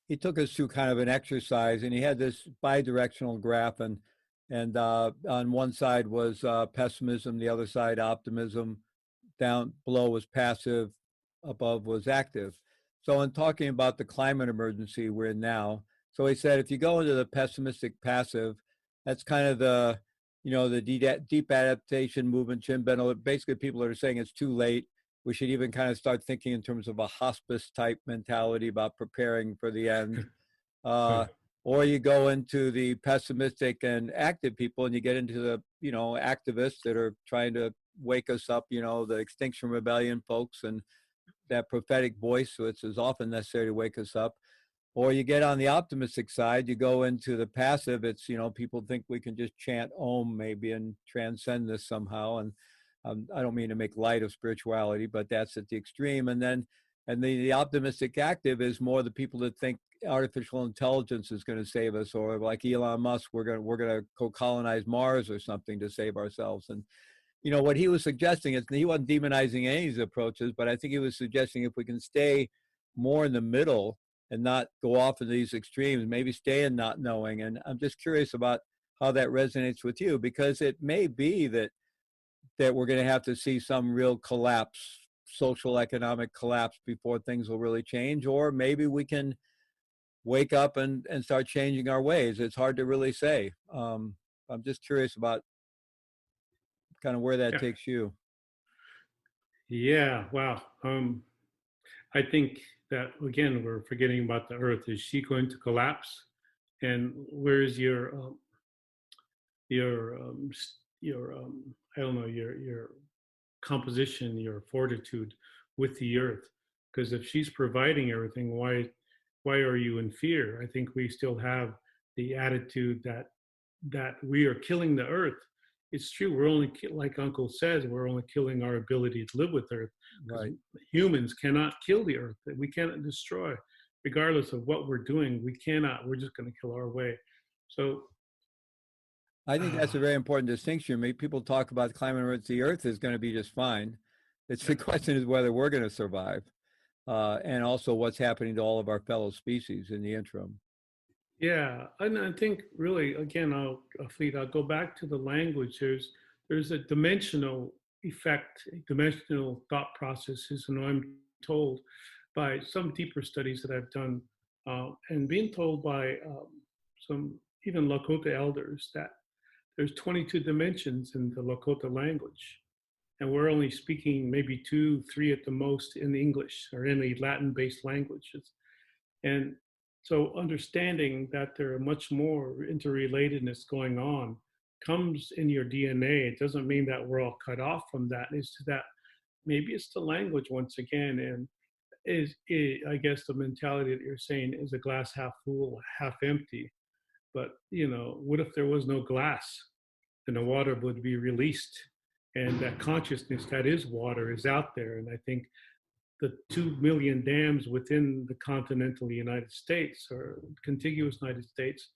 he took us through kind of an exercise, and he had this bi-directional graph, and on one side was pessimism, the other side optimism, down below was passive, above was active. So in talking about the climate emergency we're in now, so he said if you go into the pessimistic passive, that's kind of the the deep adaptation movement, Jim Bennell, basically people are saying it's too late. We should even kind of start thinking in terms of a hospice type mentality about preparing for the end. Right. Or you go into the pessimistic and active people, and you get into the, activists that are trying to wake us up, the Extinction Rebellion folks and that prophetic voice, which is often necessary to wake us up. Or you get on the optimistic side, you go into the passive. It's, people think we can just chant Om maybe and transcend this somehow. And I don't mean to make light of spirituality, but that's at the extreme. And then, the optimistic active is more the people that think artificial intelligence is going to save us, or like Elon Musk, we're going to co-colonize Mars or something to save ourselves. And what he was suggesting is he wasn't demonizing any of these approaches, but I think he was suggesting if we can stay more in the middle and not go off into these extremes, maybe stay in not knowing. And I'm just curious about how that resonates with you, because it may be that we're going to have to see some real collapse, social economic collapse, before things will really change, or maybe we can wake up and start changing our ways. It's hard to really say. I'm just curious about kind of where that Yeah. takes you. Yeah. Wow. I think that again we're forgetting about the Earth. Is she going to collapse? And where's your I don't know, your composition, your fortitude with the Earth? Because if she's providing everything, why are you in fear? I think we still have the attitude that we are killing the Earth. It's true. We're only, like Uncle says, we're only killing our ability to live with Earth. Because Right. humans cannot kill the Earth. We cannot destroy, regardless of what we're doing. We cannot. We're just going to kill our way. So, I think that's a very important distinction. People talk about climate emergency. The Earth is going to be just fine. It's the question is whether we're going to survive, and also what's happening to all of our fellow species in the interim. yeah, and I think really, again, I'll go back to the language. There's a dimensional effect, dimensional thought processes, and I'm told by some deeper studies that I've done, and being told by some even Lakota elders that there's 22 dimensions in the Lakota language, and we're only speaking maybe two, three at the most in English or any Latin-based languages. And so understanding that there are much more interrelatedness going on comes in your DNA. It doesn't mean that we're all cut off from that. It's that maybe it's the language once again, and I guess the mentality that you're saying is a glass half full, half empty. But what if there was no glass? Then the water would be released, and that consciousness that is water is out there. And I think the 2 million dams within the continental United States or contiguous United States,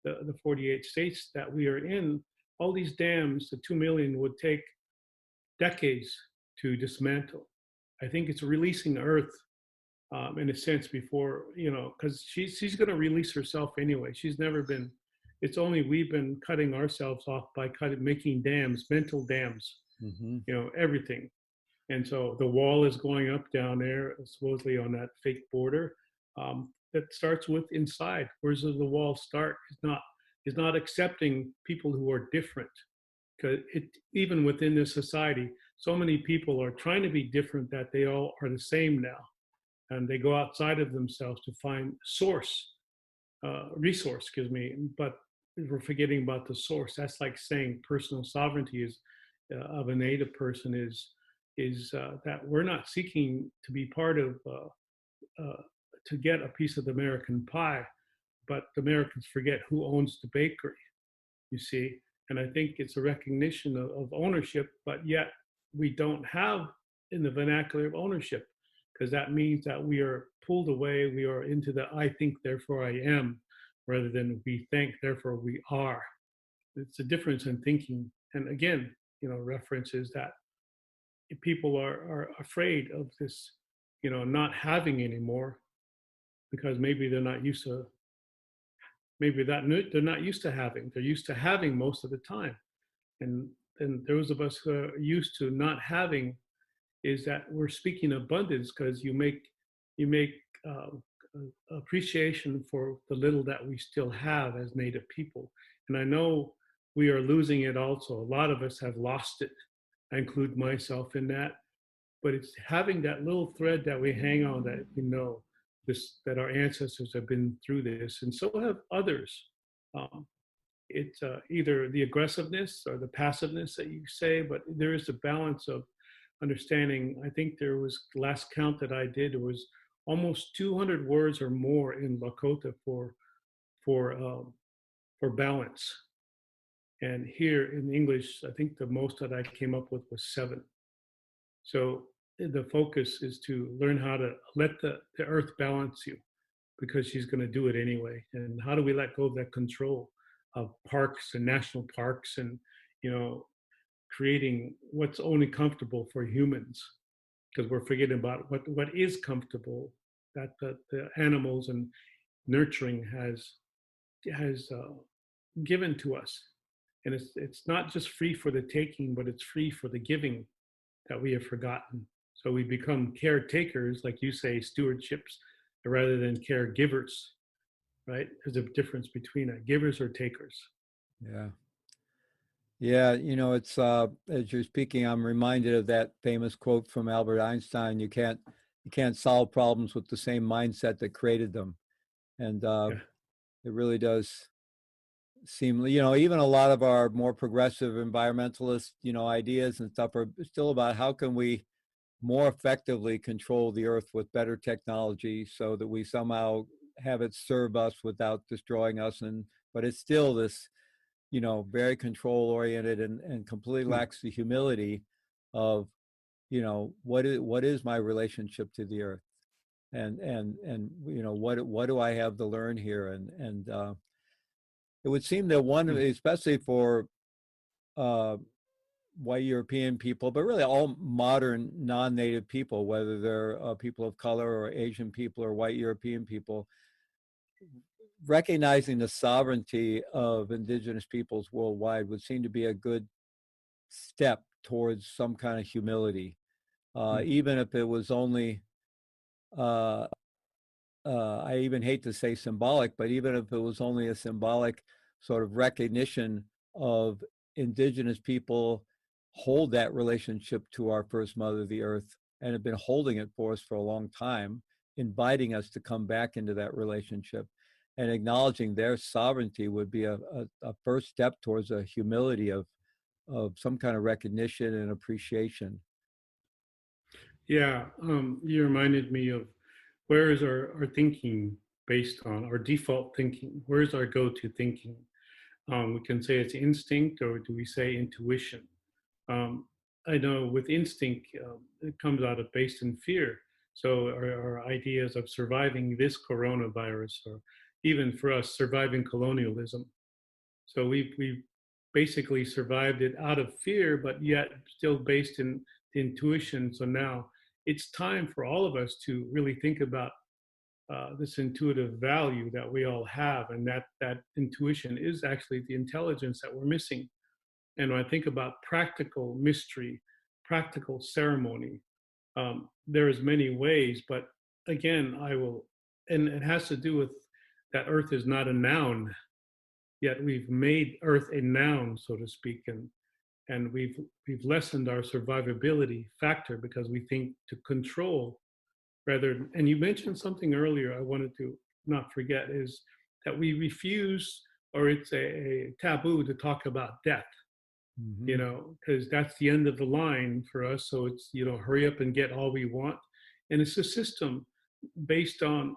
the 48 states that we are in, all these dams, the 2 million would take decades to dismantle. I think it's releasing Earth in a sense before, because she's going to release herself anyway. She's never been, it's only we've been cutting ourselves off by making dams, mental dams, Mm-hmm. Everything. And so the wall is going up down there, supposedly on that fake border. That starts with inside. Where does the wall start? It's not accepting people who are different. Because even within this society, so many people are trying to be different that they all are the same now, and they go outside of themselves to find resource. Excuse me, but we're forgetting about the source. That's like saying personal sovereignty is of a native person is that we're not seeking to be part of to get a piece of the American pie, but the Americans forget who owns the bakery, you see. And I think it's a recognition of ownership, but yet we don't have in the vernacular of ownership, because that means that we are pulled away, we are into the I think, therefore I am, rather than we think, therefore we are. It's a difference in thinking. And again, references that people are afraid of this, not having anymore, because maybe they're not used to, they're not used to having. They're used to having most of the time, and those of us who are used to not having, is that we're speaking abundance because you make uh, appreciation for the little that we still have as Native people. And I know we are losing it also. A lot of us have lost it. I include myself in that. But it's having that little thread that we hang on, that we know this, that our ancestors have been through this, and so have others. Um, it's either the aggressiveness or the passiveness that you say, but there is a balance of understanding. I think there was, last count that I did, there was almost 200 words or more in Lakota for um, for balance. And here in English, I think the most that I came up with was 7. So the focus is to learn how to let the earth balance you, because she's going to do it anyway. And how do we let go of that control of parks and national parks, and, you know, creating what's only comfortable for humans, because we're forgetting about what is comfortable, that the animals and nurturing has given to us. And it's not just free for the taking, but it's free for the giving that we have forgotten. So we become caretakers, like you say, stewardships, rather than caregivers, right? There's a difference between givers or takers. Yeah. Yeah, it's as you're speaking, I'm reminded of that famous quote from Albert Einstein: you can't solve problems with the same mindset that created them. And Yeah. it really does seem, even a lot of our more progressive environmentalist, ideas and stuff are still about how can we more effectively control the earth with better technology so that we somehow have it serve us without destroying us. But it's still this, very control oriented and completely Hmm. lacks the humility of, what is my relationship to the earth, and what do I have to learn here, and it would seem that one, Hmm. especially for uh, white European people, but really all modern non-native people, whether they're people of color or Asian people or white European people, recognizing the sovereignty of indigenous peoples worldwide would seem to be a good step towards some kind of humility, Hmm. even if it was only, uh, I even hate to say symbolic, but even if it was only a symbolic sort of recognition of indigenous people hold that relationship to our first mother, the earth, and have been holding it for us for a long time, inviting us to come back into that relationship, and acknowledging their sovereignty would be a first step towards a humility of some kind of recognition and appreciation. Yeah. You reminded me of, where is our thinking based on, our default thinking? Where's our go-to thinking? We can say it's instinct, or do we say intuition? Um, I know with instinct, it comes out of based in fear. So our ideas of surviving this coronavirus, or even for us surviving colonialism. So we basically survived it out of fear, but yet still based in intuition. So now it's time for all of us to really think about this intuitive value that we all have, and that intuition is actually the intelligence that we're missing. And when I think about practical mystery, practical ceremony, there's many ways, but again, and it has to do with that earth is not a noun, yet we've made earth a noun, so to speak, and we've lessened our survivability factor because we think to control rather. And you mentioned something earlier I wanted to not forget, is that we refuse, or it's a taboo to talk about death, Mm-hmm. because that's the end of the line for us. So it's, hurry up and get all we want. And it's a system based on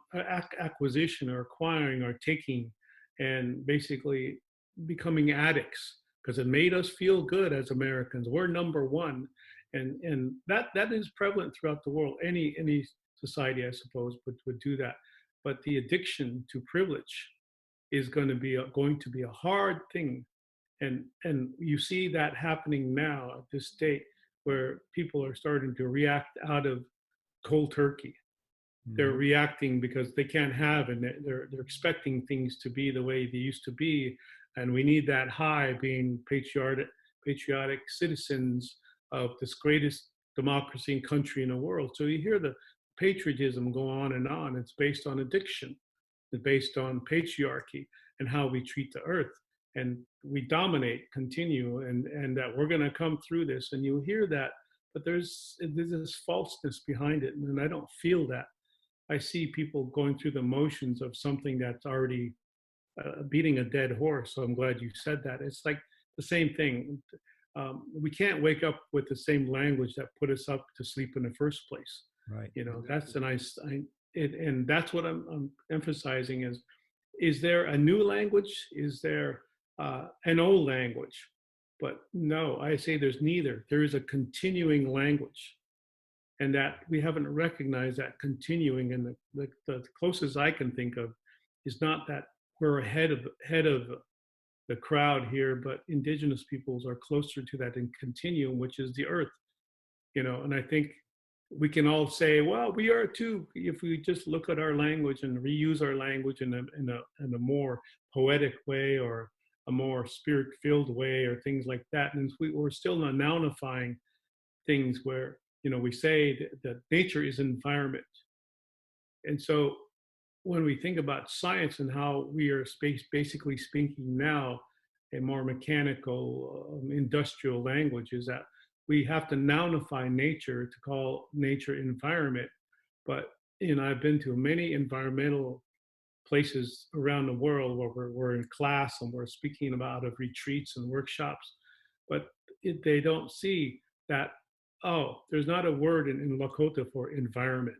acquisition or acquiring or taking, and basically becoming addicts, because it made us feel good as Americans. We're number one. And that is prevalent throughout the world. Any society, I suppose, would do that. But the addiction to privilege is going to be a hard thing. And you see that happening now at this state, where people are starting to react out of cold turkey. They're Mm-hmm. reacting because they can't have, and they're expecting things to be the way they used to be. And we need that high, being patriotic citizens of this greatest democracy and country in the world. So you hear the patriotism go on and on. It's based on addiction. It's based on patriarchy and how we treat the earth. and we dominate, continue, and that we're going to come through this. And you hear that, but there's this falseness behind it, and I don't feel that. I see people going through the motions of something that's already beating a dead horse. So I'm glad you said that. It's like the same thing. We can't wake up with the same language that put us up to sleep in the first place. Right. You know, that's a nice, and that's what I'm emphasizing is there a new language? Is there an old language? But no, I say there's neither. There is a continuing language, and that we haven't recognized that continuing. And the closest I can think of is not that we're ahead of the crowd here, but indigenous peoples are closer to that in continuum, which is the earth. You know, and I think we can all say, well, we are too, if we just look at our language and reuse our language in a more poetic way, or a more spirit-filled way, or things like that. And we're still not nounifying things where, you know, we say that nature is environment. And so when we think about science and how we are basically speaking now a more mechanical, industrial language, is that we have to nounify nature to call nature environment. But, you know, I've been to many environmental places around the world where we're in class and we're speaking about of retreats and workshops, but they don't see that, oh, there's not a word in Lakota for environment,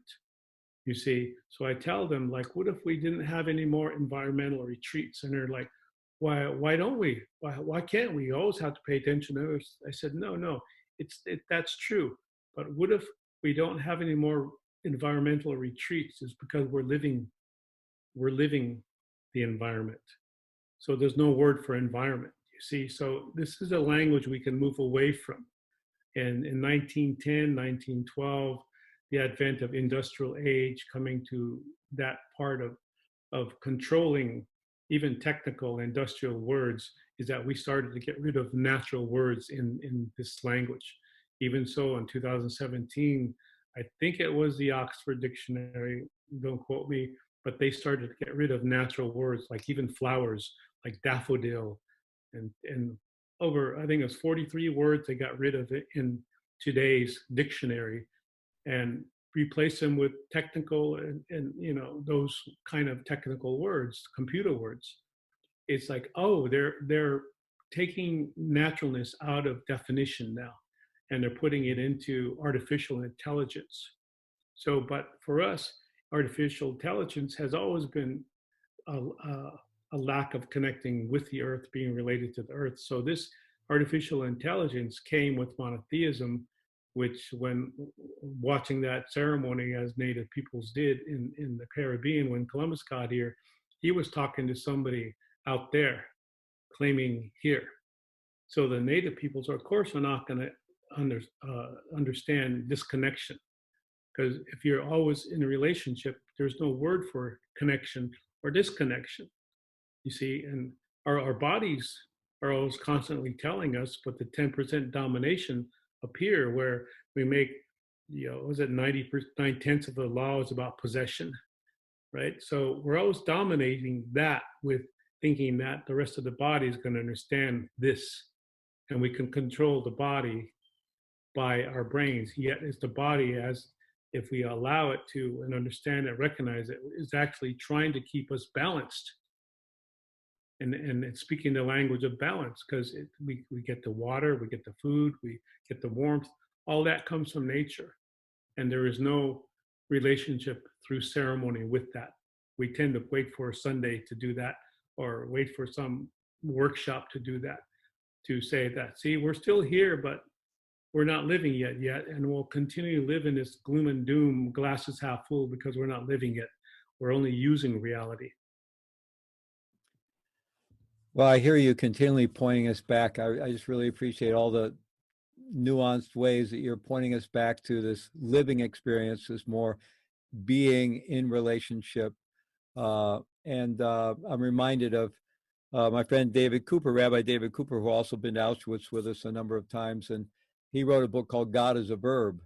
you see. So I tell them, like, what if we didn't have any more environmental retreats? And they're like, why don't we? Why can't we? You always have to pay attention to others. I said, no, that's true. But what if we don't have any more environmental retreats? It's because we're living the environment. So there's no word for environment, you see. So this is a language we can move away from. And in 1910, 1912, the advent of industrial age, coming to that part of controlling even technical industrial words, is that we started to get rid of natural words in this language. Even so, in 2017, I think it was the Oxford Dictionary, don't quote me, but they started to get rid of natural words, like even flowers, like daffodil, and over, I think it was 43 words they got rid of it in today's dictionary, and replace them with technical and you know, those kind of technical words, computer words. It's like, oh, they're taking naturalness out of definition now, and they're putting it into artificial intelligence. So, but for us, artificial intelligence has always been a lack of connecting with the earth, being related to the earth. So this artificial intelligence came with monotheism, which, when watching that ceremony as Native peoples did in the Caribbean, when Columbus got here, he was talking to somebody out there claiming here. So the Native peoples, of course, are not going to understand this connection, because if you're always in a relationship, there's no word for connection or disconnection, you see. And our bodies are always constantly telling us, but the 10% domination up here, where we make, you know, was it 9/10 of the law is about possession, right? So we're always dominating that with thinking that the rest of the body is going to understand this, and we can control the body by our brains. Yet it's the body, as if we allow it to and understand it, recognize it, is actually trying to keep us balanced. And it's speaking the language of balance, because we get the water, we get the food, we get the warmth, all that comes from nature. And there is no relationship through ceremony with that. We tend to wait for a Sunday to do that, or wait for some workshop to do that, to say that, see, we're still here, but we're not living yet, and we'll continue to live in this gloom and doom, glasses half full, because we're not living it. We're only using reality. Well, I hear you continually pointing us back. I just really appreciate all the nuanced ways that you're pointing us back to this living experience, this more being in relationship. And I'm reminded of my friend David Cooper, Rabbi David Cooper, who also been to Auschwitz with us a number of times. And he wrote a book called God is a Verb,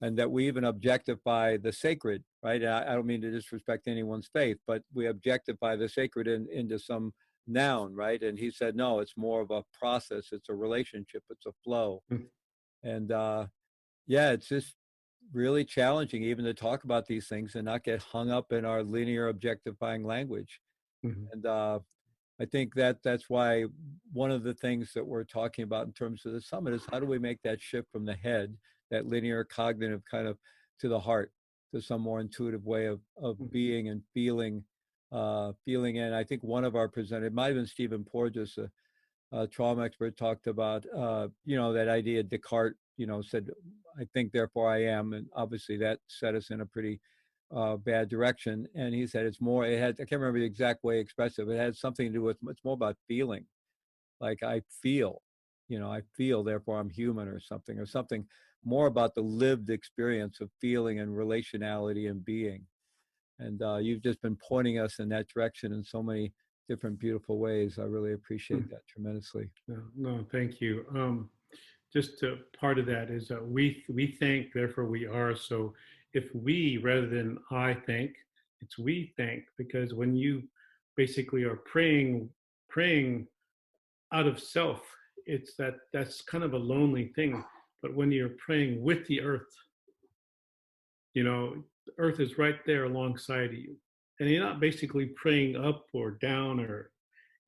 and that we even objectify the sacred, right? I don't mean to disrespect anyone's faith, but we objectify the sacred into some noun, right? And he said, no, it's more of a process. It's a relationship. It's a flow. Mm. And yeah, it's just really challenging even to talk about these things and not get hung up in our linear objectifying language. Mhm. And I think that's why one of the things that we're talking about in terms of the summit is how do we make that shift from the head, that linear cognitive kind of, to the heart, to some more intuitive way of Mhm. being and feeling, feeling. And I think one of our presenters, it might have been Stephen Porges, a trauma expert, talked about, you know, that idea Descartes, you know, said, I think, therefore I am. And obviously that set us in a pretty bad direction. And he said it's more, it had, I can't remember the exact way he expressed it, but it had something to do with, it's more about feeling. Like I feel, you know, I feel, therefore I'm human, or something more about the lived experience of feeling and relationality and being. And you've just been pointing us in that direction in so many different beautiful ways. I really appreciate that tremendously. No, no, thank you. Just part of that is we think, therefore we are. So if we rather than I think, it's we think, because when you basically are praying out of self, it's that's kind of a lonely thing. But when you're praying with the earth, you know, the earth is right there alongside of you, and you're not basically praying up or down, or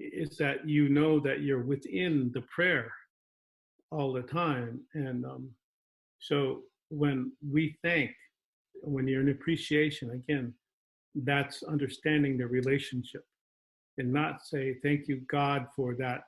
it's that you know that you're within the prayer all the time. And so when we thank, when you're in appreciation, again, that's understanding the relationship, and not say thank you God for that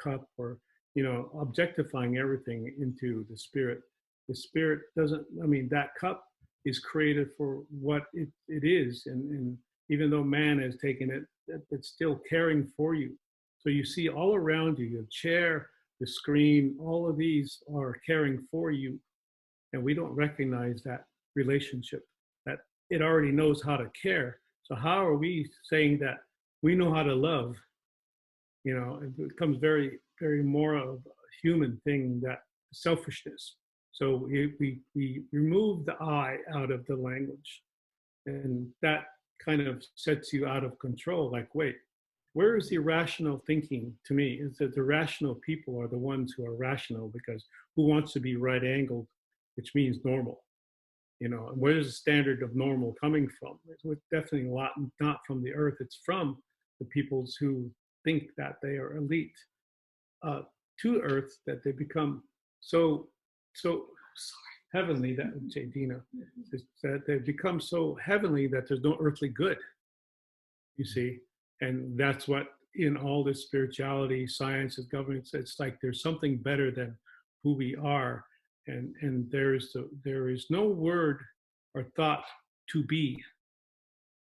cup, or you know, objectifying everything into the spirit. The spirit doesn't, I mean, that cup is created for what it is, and even though man has taken it, it's still caring for you. So you see all around you, the chair, the screen, all of these are caring for you, and we don't recognize that relationship, that it already knows how to care. So how are we saying that we know how to love? You know, it becomes very more of a human thing, that selfishness. So we remove the I out of the language, and that kind of sets you out of control. Like, wait, where is the irrational thinking? To me, is that the rational people are the ones who are rational, because who wants to be right angled, which means normal. You know, and where is the standard of normal coming from? It's definitely a lot not from the earth. It's from the peoples who think that they are elite, uh, to earth, that they become so heavenly, that Dina, that they become so heavenly that there's no earthly good. You see, and that's what in all this spirituality, science, governance, it's like there's something better than who we are, and there is no word or thought to be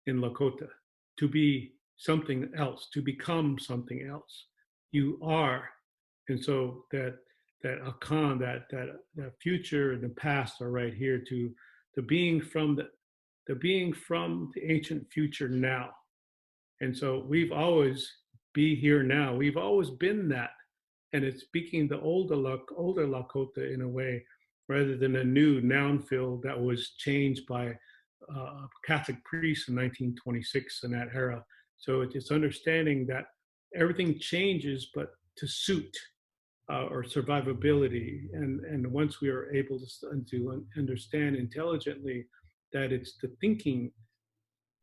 in Lakota, to be something else, to become something else. You are, and so that Akan, that future and the past are right here, to the being from the being from the ancient future now. And so we've always be here now. We've always been that. And it's speaking the older Lakota in a way, rather than a new noun field that was changed by a Catholic priest in 1926 in that era. So it's understanding that everything changes, but to suit or survivability. And once we are able to understand intelligently that it's the thinking,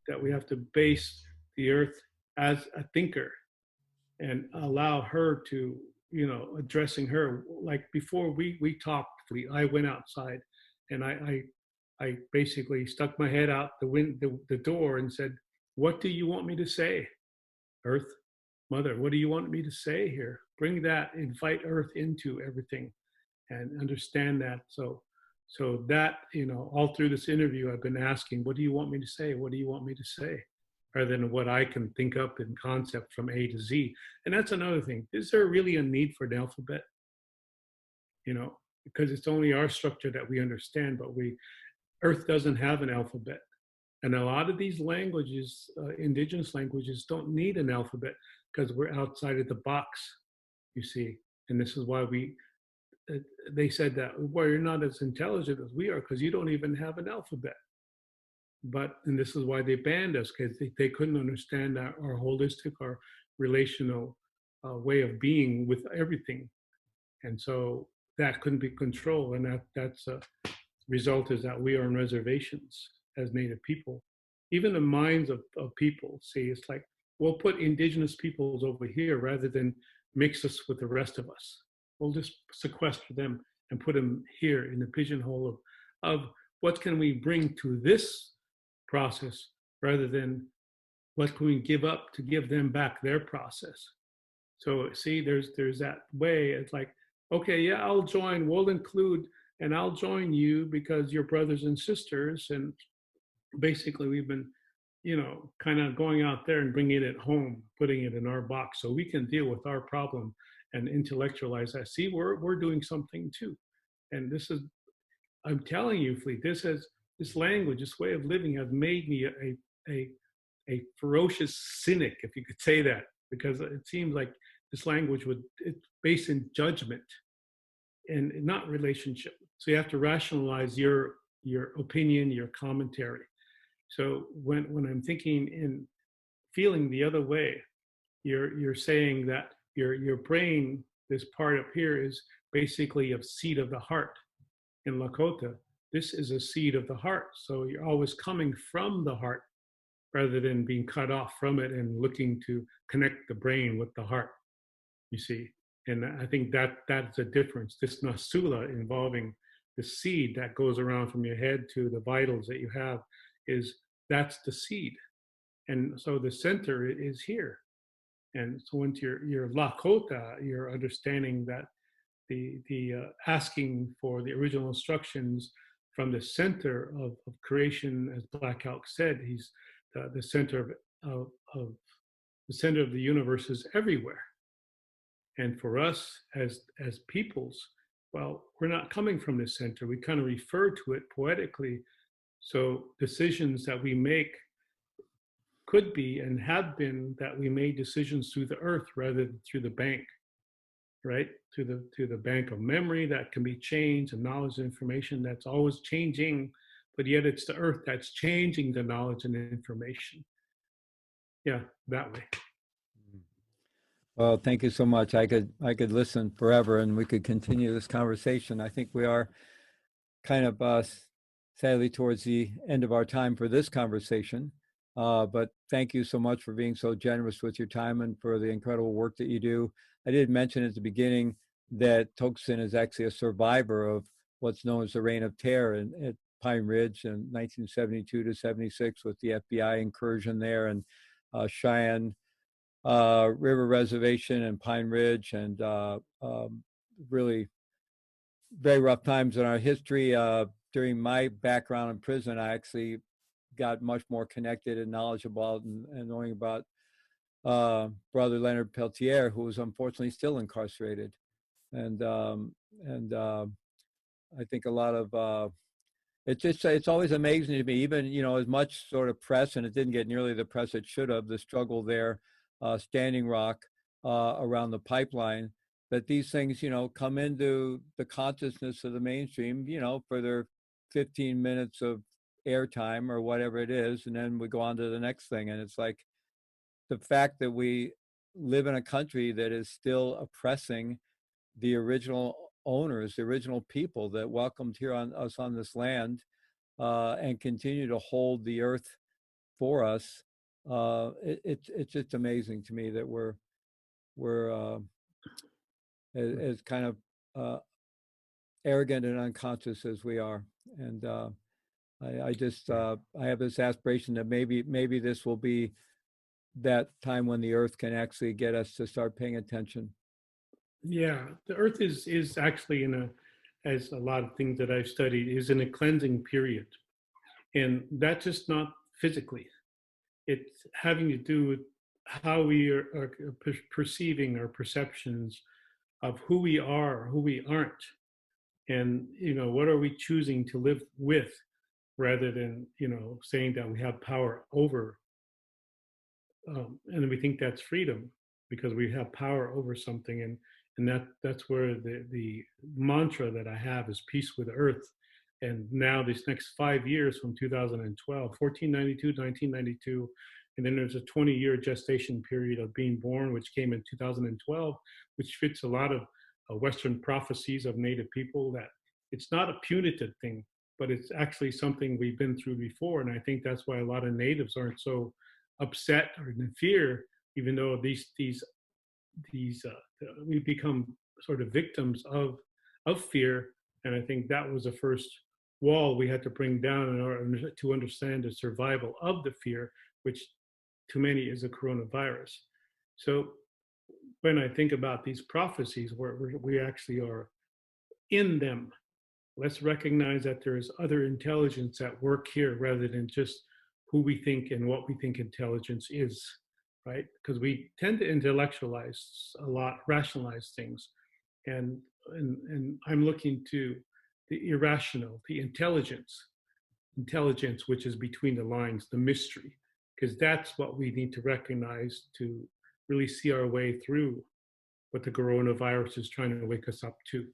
that we have to base the earth as a thinker, and allow her to, you know, addressing her. Like before we talked, I went outside, and I basically stuck my head out the door and said, what do you want me to say, earth mother? What do you want me to say here? Bring that, invite earth into everything, and understand that. So that, you know, all through this interview, I've been asking, what do you want me to say? What do you want me to say? Rather than what I can think up in concept from A to Z. And that's another thing. Is there really a need for an alphabet? You know, because it's only our structure that we understand, but Earth doesn't have an alphabet. And a lot of these languages, indigenous languages, don't need an alphabet, because we're outside of the box, you see. And this is why they said that, well, you're not as intelligent as we are, because you don't even have an alphabet. and this is why they banned us, because they couldn't understand our holistic, our relational way of being with everything. And so that couldn't be controlled. And that's a result, is that we are on reservations as Native people. Even the minds of people, see, it's like, we'll put indigenous peoples over here rather than mix us with the rest of us. We'll just sequester them and put them here in the pigeonhole of what can we bring to this process, rather than what can we give up to give them back their process. So see, there's that way. It's like, okay, yeah, I'll join, we'll include, and I'll join you because you're brothers and sisters. And basically we've been, kind of going out there and bringing it home, putting it in our box so we can deal with our problem and intellectualize that. See, we're doing something too. And this is, I'm telling you, Fleet, this language, this way of living has made me a ferocious cynic, if you could say that, because it seems like this language it's based in judgment and not relationship. So you have to rationalize your opinion, your commentary. So when I'm thinking and feeling the other way, you're saying that your brain, this part up here, is basically a seat of the heart. In Lakota, this is a seed of the heart. So you're always coming from the heart rather than being cut off from it and looking to connect the brain with the heart, you see. And I think that's a difference. This nasula, involving the seed that goes around from your head to the vitals that you have, that's the seed. And so the center is here. And so once you're Lakota, you're understanding that the asking for the original instructions from the center of creation, as Black Elk said, he's the center of the center of the universe is everywhere. And for us as peoples, well, we're not coming from the center. We kind of refer to it poetically. So decisions that we make could be and have been that we made decisions through the earth rather than through the bank, right? To the bank of memory that can be changed, and knowledge and information that's always changing, but yet it's the earth that's changing the knowledge and information. Yeah, that way. Well, thank you so much. I could listen forever, and we could continue this conversation. I think we are kind of sadly towards the end of our time for this conversation. But thank you so much for being so generous with your time and for the incredible work that you do. I did mention at the beginning that Tiokasin is actually a survivor of what's known as the Reign of Terror at Pine Ridge in 1972 to 76 with the FBI incursion there, and Cheyenne River Reservation and Pine Ridge, and really very rough times in our history. During my background in prison, I actually got much more connected and knowledgeable and knowing about Brother Leonard Peltier, who was unfortunately still incarcerated. And I think a lot of it's always amazing to me, even as much sort of press, and it didn't get nearly the press it should have, the struggle there, Standing Rock, around the pipeline, that these things come into the consciousness of the mainstream for their 15 minutes of airtime or whatever it is, and then we go on to the next thing. And it's like the fact that we live in a country that is still oppressing the original owners, the original people that welcomed us on this land, and continue to hold the earth for us. It's just amazing to me that we're as kind of arrogant and unconscious as we are. And I have this aspiration that maybe this will be that time when the earth can actually get us to start paying attention. Yeah, the earth is actually as a lot of things that I've studied, is in a cleansing period. And that's just not physically. It's having to do with how we are perceiving our perceptions of who we are, who we aren't. And, what are we choosing to live with, rather than, saying that we have power over. And we think that's freedom because we have power over something. And that's where the mantra that I have is peace with earth. And now this next 5 years from 2012, 1492, 1992, and then there's a 20-year gestation period of being born, which came in 2012, which fits a lot of Western prophecies of Native people, that it's not a punitive thing, but it's actually something we've been through before. And I think that's why a lot of Natives aren't so upset or in fear, even though we become sort of victims of fear. And I think that was the first wall we had to bring down in order to understand the survival of the fear, which to many is a coronavirus. So when I think about these prophecies, where we actually are in them, let's recognize that there's other intelligence at work here rather than just who we think and what we think intelligence is, right? Because we tend to intellectualize a lot, rationalize things. And I'm looking to the irrational, the intelligence, which is between the lines, the mystery, because that's what we need to recognize to really see our way through what the coronavirus is trying to wake us up to.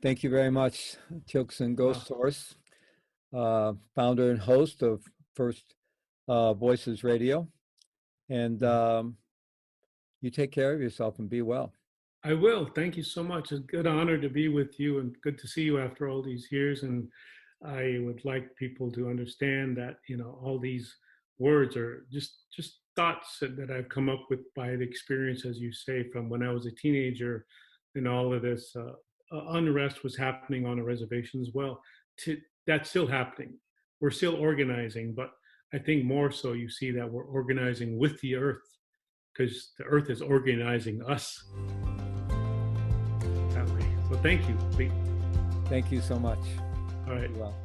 Thank you very much, Tiokasin Ghosthorse, founder and host of First Voices Radio. And you take care of yourself and be well. I will. Thank you so much. It's a good honor to be with you and good to see you after all these years. And I would like people to understand that, all these words are just thoughts that I've come up with by the experience, as you say, from when I was a teenager, and all of this unrest was happening on a reservation as well. That's still happening. We're still organizing, but I think more so you see that we're organizing with the earth, because the earth is organizing us that way. So thank you, Lee. Thank you so much. All right. Well.